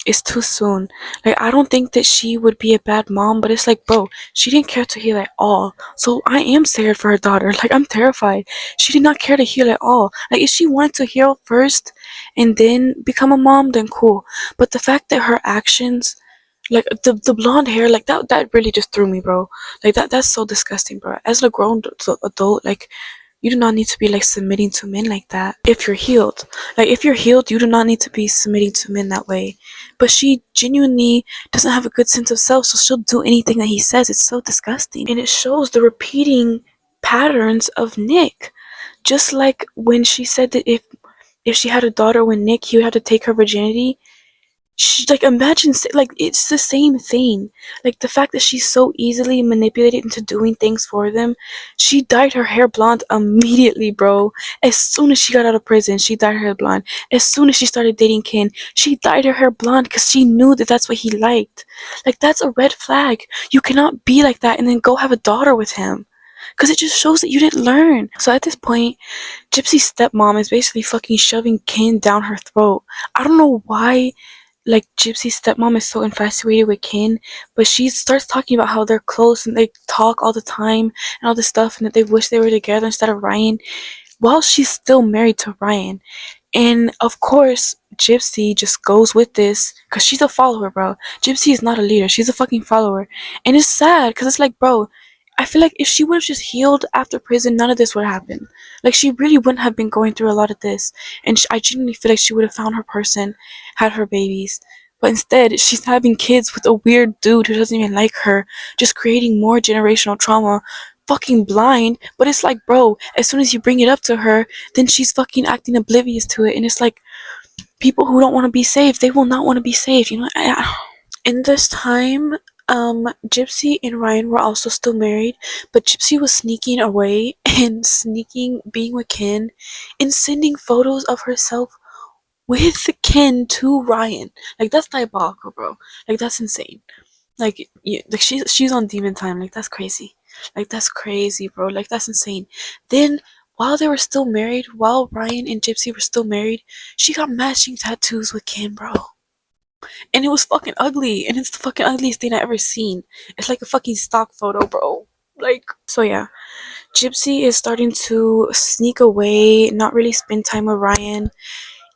it's too soon. Like, I don't think that she would be a bad mom, but it's like, bro, she didn't care to heal at all. So I am scared for her daughter. Like, I'm terrified. She did not care to heal at all. Like, if she wanted to heal first and then become a mom, then cool. But the fact that her actions, like the blonde hair, like that really just threw me, bro. Like, that's so disgusting, bro. As a grown adult, like, you do not need to be like submitting to men like that if you're healed. Like, if you're healed, you do not need to be submitting to men that way. But she genuinely doesn't have a good sense of self, so she'll do anything that he says. It's so disgusting. And it shows the repeating patterns of Nick. Just like when she said that if she had a daughter with Nick, he would have to take her virginity. She, like, imagine, like, it's the same thing. Like, the fact that she's so easily manipulated into doing things for them. She dyed her hair blonde immediately, bro. As soon as she got out of prison, she dyed her hair blonde. As soon as she started dating Ken, she dyed her hair blonde because she knew that that's what he liked. Like, that's a red flag. You cannot be like that and then go have a daughter with him, because it just shows that you didn't learn. So at this point, Gypsy's stepmom is basically fucking shoving Ken down her throat. I don't know why, like, Gypsy's stepmom is so infatuated with Ken, but she starts talking about how they're close and they talk all the time and all this stuff, and that they wish they were together instead of Ryan, while she's still married to Ryan. And of course, Gypsy just goes with this because she's a follower, bro. Gypsy is not a leader, she's a fucking follower. And it's sad because it's like, bro, I feel like if she would have just healed after prison, none of this would happen. Like, she really wouldn't have been going through a lot of this. And I genuinely feel like she would have found her person, had her babies. But instead, she's having kids with a weird dude who doesn't even like her, just creating more generational trauma. Fucking blind. But it's like, bro, as soon as you bring it up to her, then she's fucking acting oblivious to it. And it's like, people who don't want to be saved, they will not want to be saved, you know? In this time, Gypsy and Ryan were also still married, but Gypsy was sneaking away and sneaking being with Ken and sending photos of herself with Ken to Ryan. Like, that's diabolical, bro. Like, that's insane. Like, like she's on demon time. Like, that's crazy. Like, that's crazy, bro. Like, that's insane. Then, while they were still married, while Ryan and Gypsy were still married, she got matching tattoos with Ken, bro. And it was fucking ugly, and it's the fucking ugliest thing I ever seen. It's like a fucking stock photo, bro. Like, so yeah. Gypsy is starting to sneak away, not really spend time with Ryan.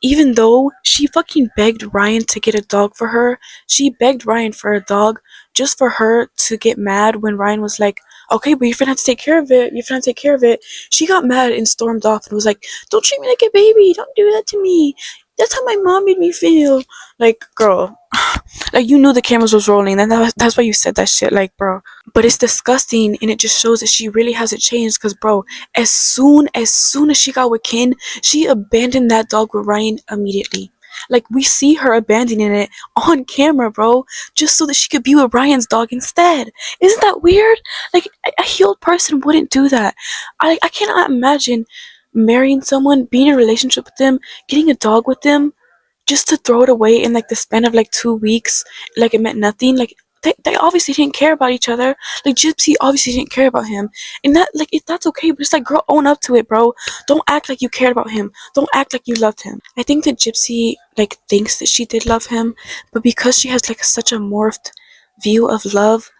Even though she fucking begged Ryan to get a dog for her, she begged Ryan for a dog just for her to get mad when Ryan was like, okay, but you're gonna have to take care of it. You're gonna have to take care of it. She got mad and stormed off and was like, don't treat me like a baby. Don't do that to me. That's how my mom made me feel. Like, girl, like, you knew the cameras was rolling, and that's why you said that shit. Like, bro. But it's disgusting, and it just shows that she really hasn't changed. Cause, bro, as soon as she got with Ken, she abandoned that dog with Ryan immediately. Like, we see her abandoning it on camera, bro, just so that she could be with Ryan's dog instead. Isn't that weird? Like, a healed person wouldn't do that. I cannot imagine marrying someone, being in a relationship with them, getting a dog with them, just to throw it away in like the span of like 2 weeks, like it meant nothing. Like, they obviously didn't care about each other. Like, Gypsy obviously didn't care about him, and that, like, if that's okay, but it's like, girl, own up to it, bro. Don't act like you cared about him. Don't act like you loved him. I think that Gypsy like thinks that she did love him, but because she has like such a morphed view of love,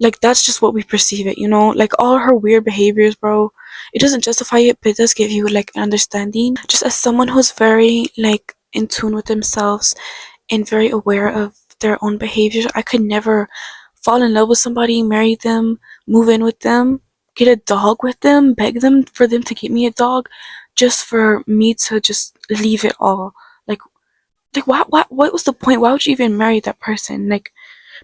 like, that's just what we perceive it, you know? Like, all her weird behaviors, bro, it doesn't justify it, but it does give you like an understanding. Just as someone who's very like in tune with themselves and very aware of their own behaviors, I could never fall in love with somebody, marry them, move in with them, get a dog with them, beg them for them to get me a dog, just for me to just leave it all. Like, what was the point? Why would you even marry that person? Like,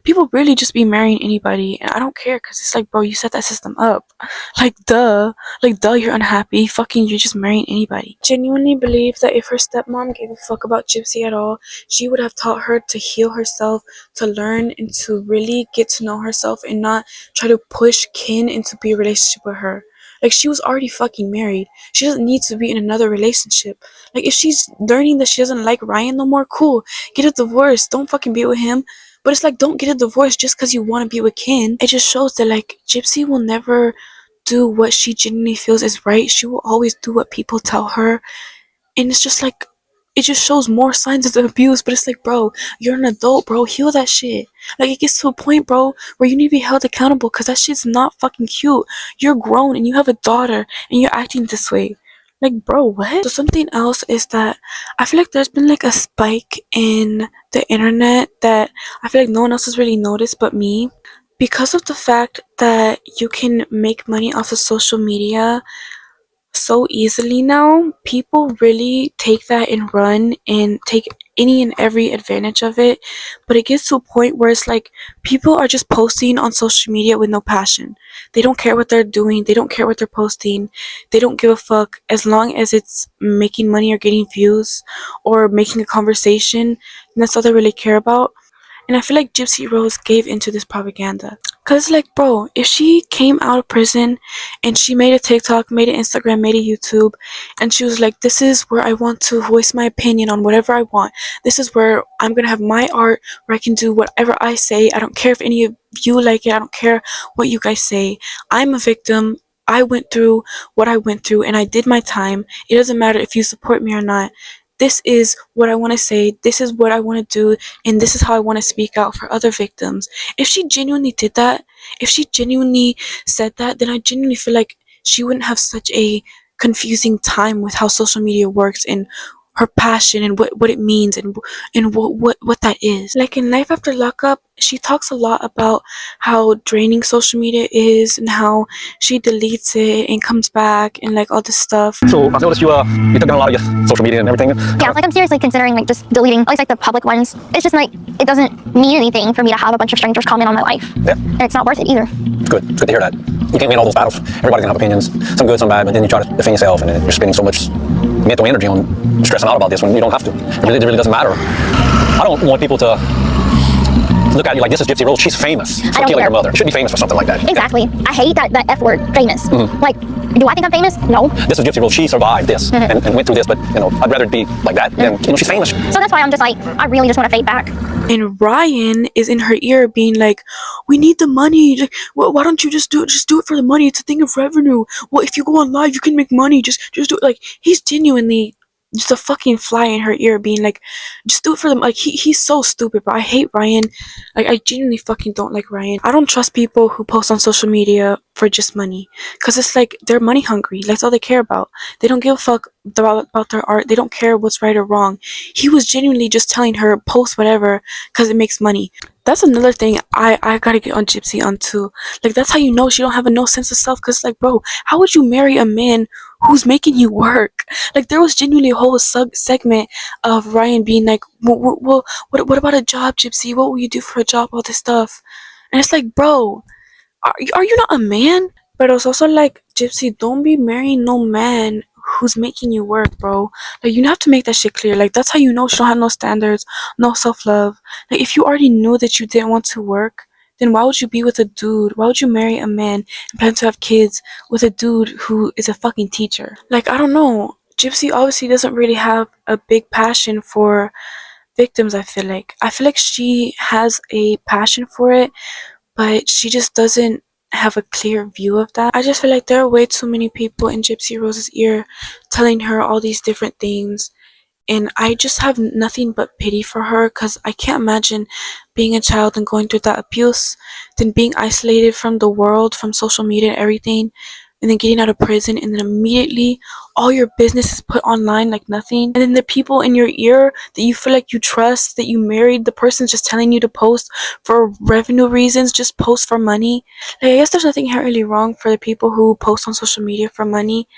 people really just be marrying anybody, and I don't care, because it's like, bro, you set that system up. Like, duh. Like, duh, you're unhappy. Fucking, you're just marrying anybody. Genuinely believe that if her stepmom gave a fuck about Gypsy at all, she would have taught her to heal herself, to learn, and to really get to know herself, and not try to push Ken into be a relationship with her. Like, she was already fucking married. She doesn't need to be in another relationship. Like, if she's learning that she doesn't like Ryan no more, cool. Get a divorce. Don't fucking be with him. But it's like, don't get a divorce just because you want to be with Ken. It just shows that, like, Gypsy will never do what she genuinely feels is right. She will always do what people tell her. And it's just like, it just shows more signs of the abuse. But it's like, bro, you're an adult, bro. Heal that shit. Like, it gets to a point, bro, where you need to be held accountable, because that shit's not fucking cute. You're grown and you have a daughter and you're acting this way. Like, bro, what? So something else is that I feel like there's been like a spike in the internet that I feel like no one else has really noticed but me. Because of the fact that you can make money off of social media so easily now, people really take that and run and take any and every advantage of it. But it gets to a point where it's like, people are just posting on social media with no passion. They don't care what they're doing, they don't care what they're posting, they don't give a fuck as long as it's making money or getting views or making a conversation, and that's all they really care about. And I feel like Gypsy Rose gave into this propaganda. Cause, like, bro, if she came out of prison and she made a TikTok, made an Instagram, made a YouTube, and she was like, this is where I want to voice my opinion on whatever I want. This is where I'm gonna have my art, where I can do whatever I say. I don't care if any of you like it. I don't care what you guys say. I'm a victim. I went through what I went through and I did my time. It doesn't matter if you support me or not. This is what I want to say, this is what I want to do, and this is how I want to speak out for other victims. If she genuinely did that, if she genuinely said that, then I genuinely feel like she wouldn't have such a confusing time with how social media works and her passion and what it means and what that is. Like, in Life After Lockup, she talks a lot about how draining social media is and how she deletes it and comes back and like all this stuff. So I've noticed you took down a lot of your social media and everything. Yeah, like I'm seriously considering like just deleting at least like the public ones. It's just like it doesn't mean anything for me to have a bunch of strangers comment on my life. Yeah. And it's not worth it either. It's good. It's good to hear that. You can't win all those battles. Everybody's gonna have opinions, some good, some bad, but then you try to defend yourself and then you're spending so much mental energy on stressing out about this when you don't have to. It really doesn't matter. I don't want people to look at you like this is Gypsy Rose. She's famous for killing her mother. You should be famous for something like that. Exactly. I hate that F word, famous. Like, do I think I'm famous? No. This is Gypsy Rose. She survived this and went through this, but I'd rather it be like that than she's famous. So that's why I'm just like, I really just want to fade back. And Ryan is in her ear being like, we need the money. Like, well, why don't you just do it? Just do it for the money. It's a thing of revenue. Well, if you go on live, you can make money. Just do it. Like, he's genuinely just a fucking fly in her ear being like, just do it for them. Like, he's so stupid, but I hate Ryan. Like, I genuinely fucking don't like Ryan. I don't trust people who post on social media for just money, because it's like they're money hungry. That's all they care about. They don't give a fuck about their art. They don't care what's right or wrong. He was genuinely just telling her post whatever because it makes money. That's another thing I gotta get on Gypsy on too. Like, that's how you know she don't have no sense of self, because like, bro, how would you marry a man who's making you work? Like, there was genuinely a whole segment of Ryan being like, well, what about a job, Gypsy? What will you do for a job? All this stuff. And it's like, bro, are you not a man? But it was also like, Gypsy, don't be marrying no man who's making you work, bro. Like, you have to make that shit clear. Like, that's how you know she don't have no standards, no self-love. Like, if you already knew that you didn't want to work, then why would you be with a dude? Why would you marry a man and plan to have kids with a dude who is a fucking teacher? Like, I don't know. Gypsy obviously doesn't really have a big passion for victims, I feel like. I feel like she has a passion for it, but she just doesn't have a clear view of that. I just feel like there are way too many people in Gypsy Rose's ear telling her all these different things, and I just have nothing but pity for her, because I can't imagine being a child and going through that abuse, then being isolated from the world, from social media and everything, and then getting out of prison, and then immediately all your business is put online like nothing. And then the people in your ear that you feel like you trust, that you married, the person's just telling you to post for revenue reasons, just post for money. Like, I guess there's nothing inherently wrong for the people who post on social media for money,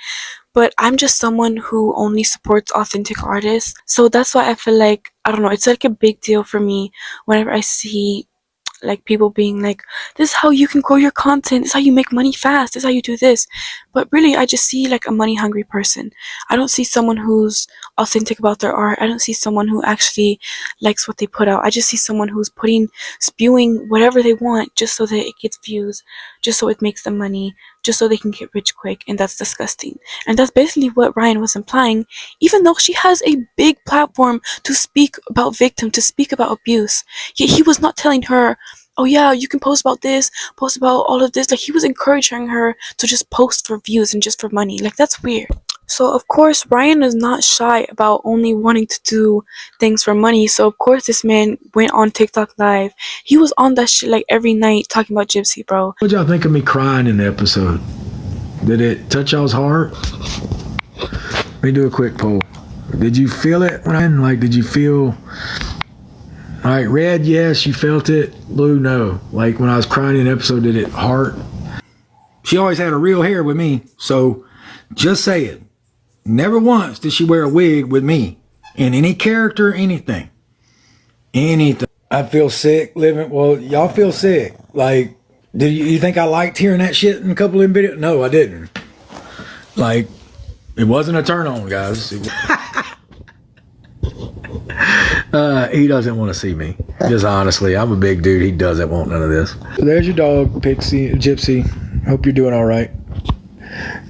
but I'm just someone who only supports authentic artists. So that's why I feel like, I don't know, it's like a big deal for me whenever I see like people being like, this is how you can grow your content, this is how you make money fast, this is how you do this. But really, I just see like a money hungry person. I don't see someone who's authentic about their art. I don't see someone who actually likes what they put out. I just see someone who's spewing whatever they want just so that it gets views, just so it makes them money, just so they can get rich quick. And that's disgusting. And that's basically what Ryan was implying, even though she has a big platform to speak about victim, to speak about abuse. Yet he was not telling her, oh yeah, you can post about this, post about all of this. Like, he was encouraging her to just post for views and just for money. Like, that's weird. So of course Ryan is not shy about only wanting to do things for money. So of course this man went on TikTok live. He was on that shit like every night talking about Gypsy, bro. What y'all think of me crying in the episode? Did it touch y'all's heart? Let me do a quick poll. Did you feel it, Ryan? Like, did you feel... Like, red, yes, you felt it. Blue, no. Like, when I was crying in the episode, did it hurt? She always had a real hair with me, so just say it. Never once did she wear a wig with me. In any character, anything. Anything. I feel sick living... Well, y'all feel sick. Like, did you think I liked hearing that shit in a couple of videos? No, I didn't. Like, it wasn't a turn on, guys. He doesn't want to see me. Just honestly, I'm a big dude. He doesn't want none of this. There's your dog, Gypsy. Hope you're doing all right.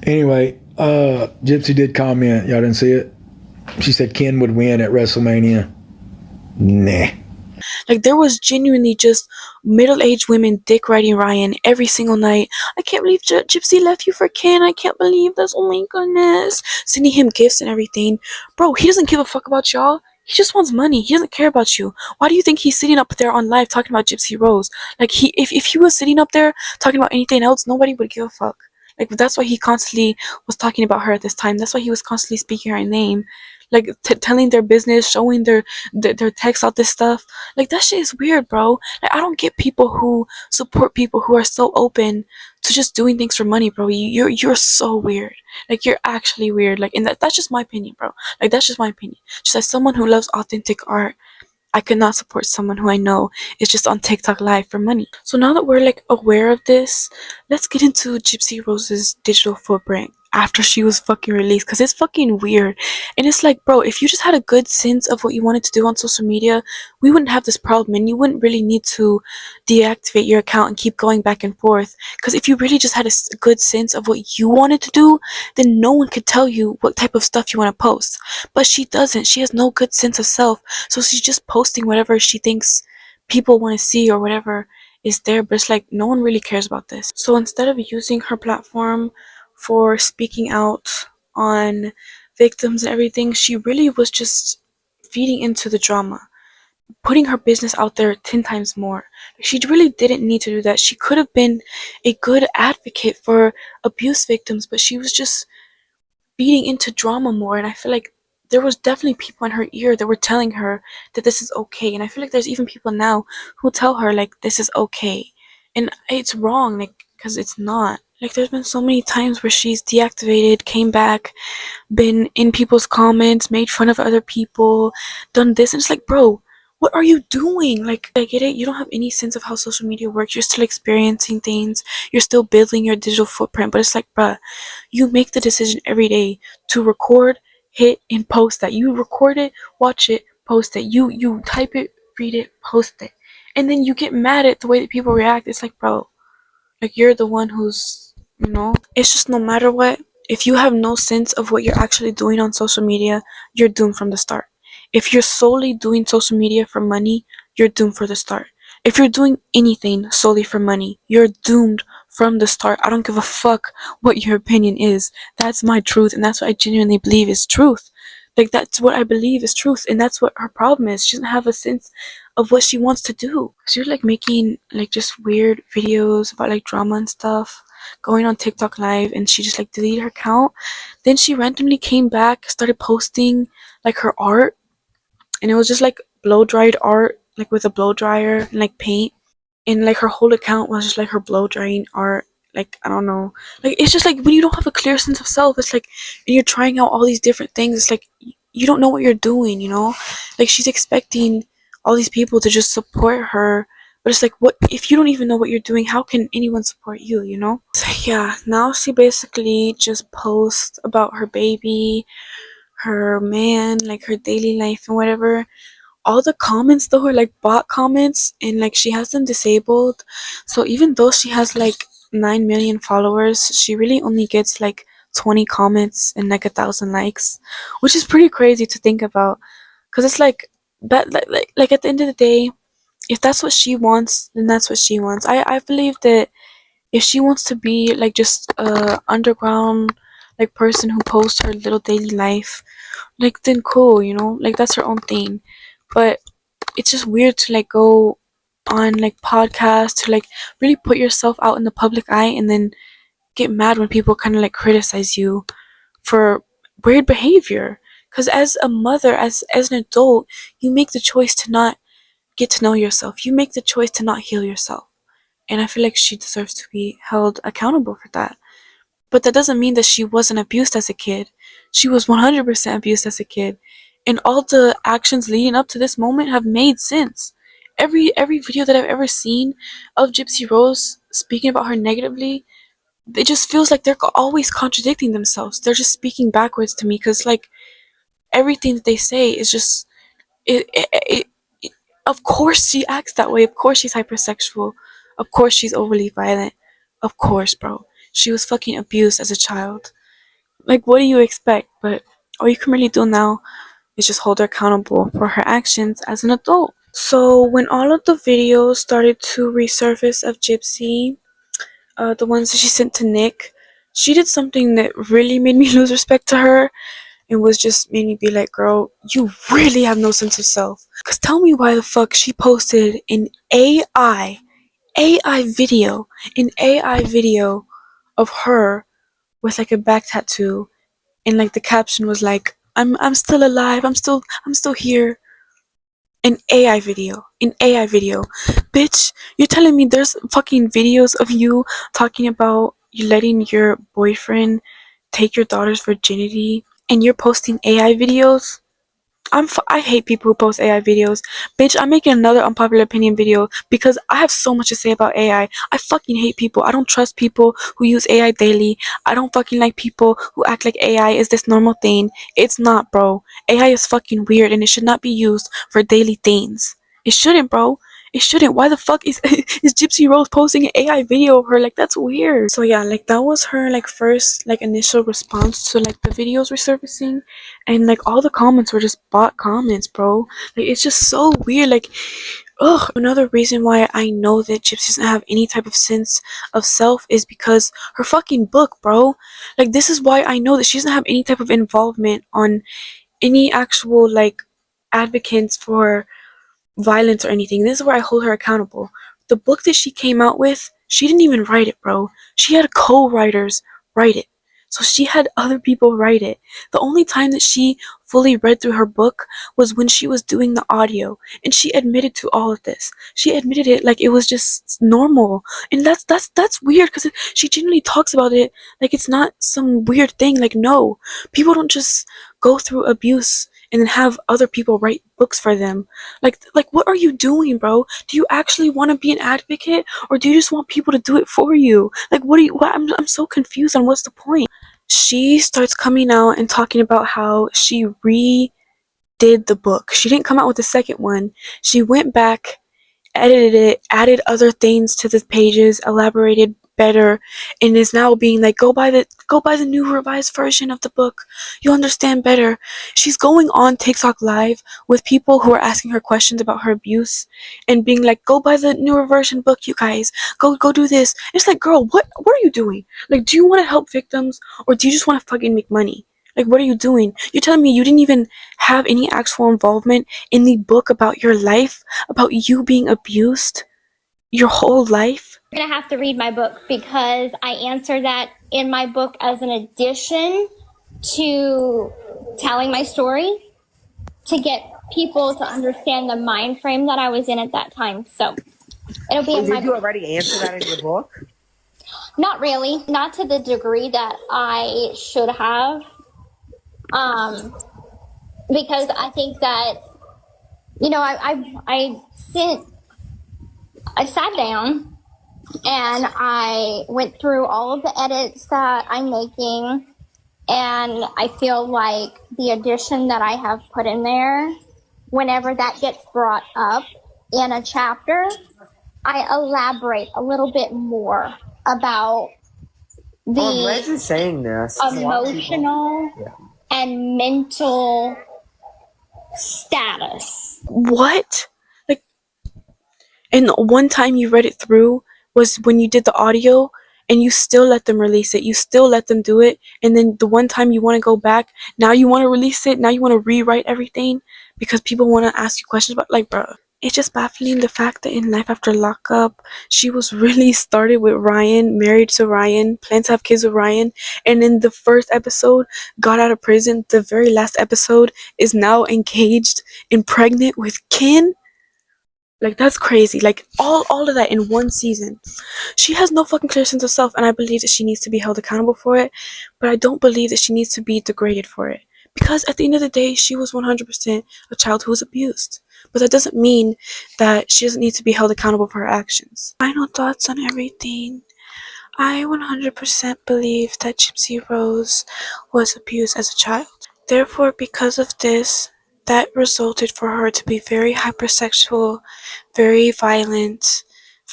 Anyway, Gypsy did comment. Y'all didn't see it? She said Ken would win at WrestleMania. Nah. Like, there was genuinely just middle-aged women dick riding Ryan every single night. I can't believe Gypsy left you for Ken. I can't believe this. Oh my goodness. Sending him gifts and everything. Bro, he doesn't give a fuck about y'all. He just wants money. He doesn't care about you. Why do you think he's sitting up there on live talking about Gypsy Rose? Like, if he was sitting up there talking about anything else, nobody would give a fuck. Like, that's why he constantly was talking about her at this time. That's why he was constantly speaking her name. like telling their business, showing their text, all this stuff. Like that shit is weird, bro. Like I don't get people who support people who are so open to just doing things for money, bro. You're so weird. Like you're actually weird. Like, and that's just my opinion, bro. Like that's just my opinion. Just as someone who loves authentic art, I could not support someone who I know is just on TikTok live for money. So now that we're like aware of this, let's get into Gypsy Rose's digital footprint after she was fucking released, because it's fucking weird. And it's like, bro, if you just had a good sense of what you wanted to do on social media, we wouldn't have this problem, and you wouldn't really need to deactivate your account and keep going back and forth. Because if you really just had a good sense of what you wanted to do, then no one could tell you what type of stuff you want to post. But she doesn't. She has no good sense of self, so she's just posting whatever she thinks people want to see or whatever is there. But it's like no one really cares about this. So instead of using her platform for speaking out on victims and everything, she really was just feeding into the drama, putting her business out there 10 times more. She really didn't need to do that. She could have been a good advocate for abuse victims, but she was just feeding into drama more. And I feel like there was definitely people in her ear that were telling her that this is okay. And I feel like there's even people now who tell her like this is okay, and it's wrong, like, because it's not. Like there's been so many times where she's deactivated, came back, been in people's comments, made fun of other people, done this, and it's like, bro, what are you doing? Like, I get it, you don't have any sense of how social media works, you're still experiencing things, you're still building your digital footprint, but it's like, bruh, you make the decision every day to record, hit, and post that. You record it, watch it, post it. You type it, read it, post it. And then you get mad at the way that people react. It's like, bro, like you're the one who's, it's just no matter what, if you have no sense of what you're actually doing on social media, you're doomed from the start. If you're solely doing social media for money, you're doomed for the start. If you're doing anything solely for money, you're doomed from the start. I don't give a fuck what your opinion is. That's my truth, and that's what I genuinely believe is truth. Like, that's what I believe is truth, and that's what her problem is. She doesn't have a sense of what she wants to do. She was like making like just weird videos about like drama and stuff, going on TikTok live, and she just like deleted her account. Then she randomly came back, started posting like her art, and it was just like blow dried art, like with a blow dryer and like paint, and like her whole account was just like her blow drying art. Like, I don't know, like it's just like when you don't have a clear sense of self, it's like, and you're trying out all these different things, it's like you don't know what you're doing, like she's expecting all these people to just support her, but it's like, what if you don't even know what you're doing? How can anyone support you? So yeah, now she basically just posts about her baby, her man, like her daily life and whatever. All the comments though are like bot comments, and like she has them disabled, so even though she has like 9 million followers, she really only gets like 20 comments and like 1,000 likes, which is pretty crazy to think about, because it's like, but like at the end of the day, if that's what she wants, then that's what she wants. I believe that if she wants to be like just a underground like person who posts her little daily life, like then cool, like that's her own thing. But it's just weird to like go on like podcasts to like really put yourself out in the public eye and then get mad when people kind of like criticize you for weird behavior. Because as a mother, as an adult, you make the choice to not get to know yourself, you make the choice to not heal yourself, and I feel like she deserves to be held accountable for that. But that doesn't mean that she wasn't abused as a kid. She was 100% abused as a kid. And all the actions leading up to this moment have made sense. Every video that I've ever seen of Gypsy Rose speaking about her negatively, it just feels like they're always contradicting themselves. They're just speaking backwards to me, because like everything that they say is just it of course she acts that way. Of course she's hypersexual. Of course she's overly violent. Of course, bro. She was fucking abused as a child. Like, what do you expect? But all you can really do now is just hold her accountable for her actions as an adult. So when all of the videos started to resurface of Gypsy, the ones that she sent to Nick, she did something that really made me lose respect to her, and was just made me be like, girl, you really have no sense of self. Cause tell me why the fuck she posted an AI video, of her with like a back tattoo, and like the caption was like, I'm still alive. I'm still here. An AI video. Bitch, you're telling me there's fucking videos of you talking about you letting your boyfriend take your daughter's virginity and you're posting AI videos? I hate people who post AI videos. Bitch, I'm making another unpopular opinion video because I have so much to say about AI. I fucking hate people. I don't trust people who use AI daily. I don't fucking like people who act like AI is this normal thing. It's not, bro. AI is fucking weird and it should not be used for daily things. It shouldn't, bro. It shouldn't. Why the fuck is is Gypsy Rose posting an AI video of her? Like, that's weird. So yeah, like that was her like first like initial response to like the videos resurfacing, and like all the comments were just bot comments, bro. Like, it's just so weird. Like, ugh. Another reason why I know that Gypsy doesn't have any type of sense of self is because her fucking book, bro. Like, this is why I know that she doesn't have any type of involvement on any actual like advocates for violence or anything. This is where I hold her accountable. The book that she came out with, she didn't even write it, bro. She had co-writers write it. So she had other people write it. The only time that she fully read through her book was when she was doing the audio, and she admitted to all of this. She admitted it like it was just normal, and that's weird because she genuinely talks about it like it's not some weird thing. Like, no, people don't just go through abuse and then have other people write books for them. Like what are you doing, bro? Do you actually want to be an advocate, or do you just want people to do it for you? Like, I'm so confused on what's the point. She starts coming out and talking about how she redid the book. She didn't come out with the second one. She went back, edited it, added other things to the pages, elaborated better, and is now being like, go buy the new revised version of the book. You'll understand better. She's going on TikTok live with people who are asking her questions about her abuse and being like, go buy the newer version book, you guys. Go do this. It's like, girl, what are you doing? Like, do you want to help victims, or do you just want to fucking make money? Like, what are you doing? You're telling me you didn't even have any actual involvement in the book about your life, about you being abused your whole life? You're gonna have to read my book because I answer that in my book as an addition to telling my story to get people to understand the mind frame that I was in at that time. So it'll be in my Did you book. already answer that in your book? Not really, not to the degree that I should have. Because I think that, you know, I sat down and I went through all of the edits that I'm making, and I feel like the addition that I have put in there, whenever that gets brought up in a chapter, I elaborate a little bit more about I'm glad you're the saying this. A lot of people- emotional Yeah. and mental status. What? Like, and one time you read it through was when you did the audio, and you still let them release it. You still let them do it. And then the one time you want to go back, now you want to release it. Now you want to rewrite everything because people want to ask you questions about, like, bro. It's just baffling the fact that in Life After Lockup, she was really started with Ryan, married to Ryan, planned to have kids with Ryan, and in the first episode, got out of prison. The very last episode is now engaged and pregnant with Ken. Like, that's crazy. Like, all of that in one season. She has no fucking clear sense of self, and I believe that she needs to be held accountable for it, but I don't believe that she needs to be degraded for it. Because at the end of the day, she was 100% a child who was abused. But that doesn't mean that she doesn't need to be held accountable for her actions. Final thoughts on everything. I 100% believe that Gypsy Rose was abused as a child. Therefore, because of this, that resulted for her to be very hypersexual, very violent,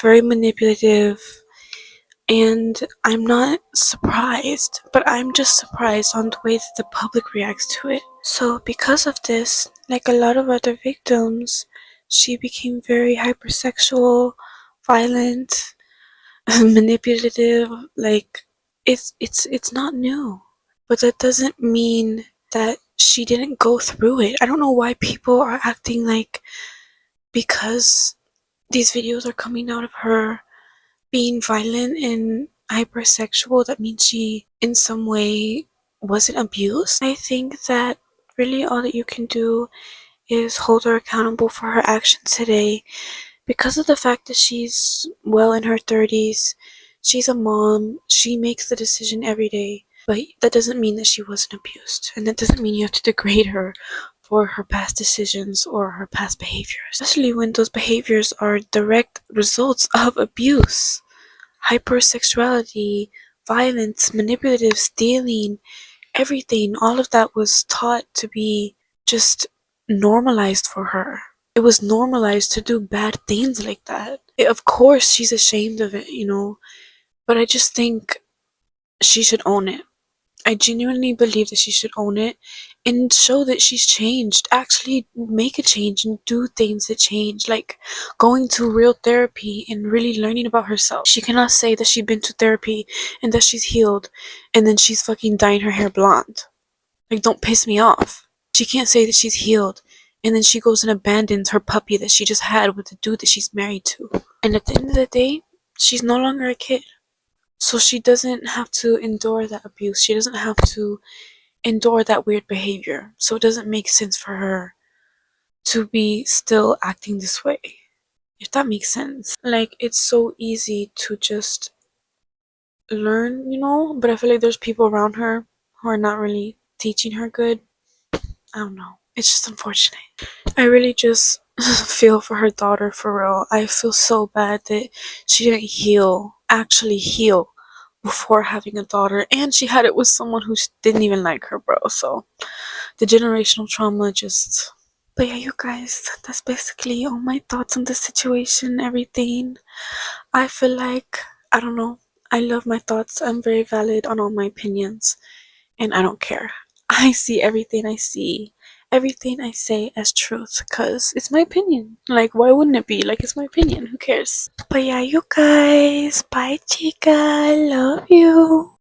very manipulative, and I'm not surprised, but I'm just surprised on the way that the public reacts to it. So because of this, like a lot of other victims, she became very hypersexual, violent, manipulative. Like, it's not new. But that doesn't mean that she didn't go through it. I don't know why people are acting like because these videos are coming out of her being violent and hypersexual, that means she in some way wasn't abused. I think that Really, all that you can do is hold her accountable for her actions today. Because of the fact that she's well in her 30s, she's a mom, she makes the decision every day. But that doesn't mean that she wasn't abused. And that doesn't mean you have to degrade her for her past decisions or her past behaviors. Especially when those behaviors are direct results of abuse. Hypersexuality, violence, manipulative, stealing, everything, all of that was taught to be just normalized for her. It was normalized to do bad things like that. Of course, she's ashamed of it, but I just think she should own it. I genuinely believe that she should own it and show that she's changed. Actually make a change and do things that change, like going to real therapy and really learning about herself. She cannot say that she's been to therapy and that she's healed and then she's fucking dyeing her hair blonde. Like, don't piss me off. She can't say that she's healed and then she goes and abandons her puppy that she just had with the dude that she's married to. And at the end of the day, she's no longer a kid. So she doesn't have to endure that abuse. She doesn't have to endure that weird behavior. So it doesn't make sense for her to be still acting this way. If that makes sense. Like, it's so easy to just learn, but I feel like there's people around her who are not really teaching her good. I don't know. It's just unfortunate. I really just feel for her daughter, for real. I feel so bad that she didn't actually heal before having a daughter, and she had it with someone who didn't even like her, bro. So the generational trauma just... But yeah, you guys, that's basically all my thoughts on the situation, everything. I feel like, I don't know, I love my thoughts. I'm very valid on all my opinions, and I don't care. I see everything I say as truth, because it's my opinion. Like, why wouldn't it be? Like, it's my opinion. Who cares? But yeah, you guys, bye chica, love you.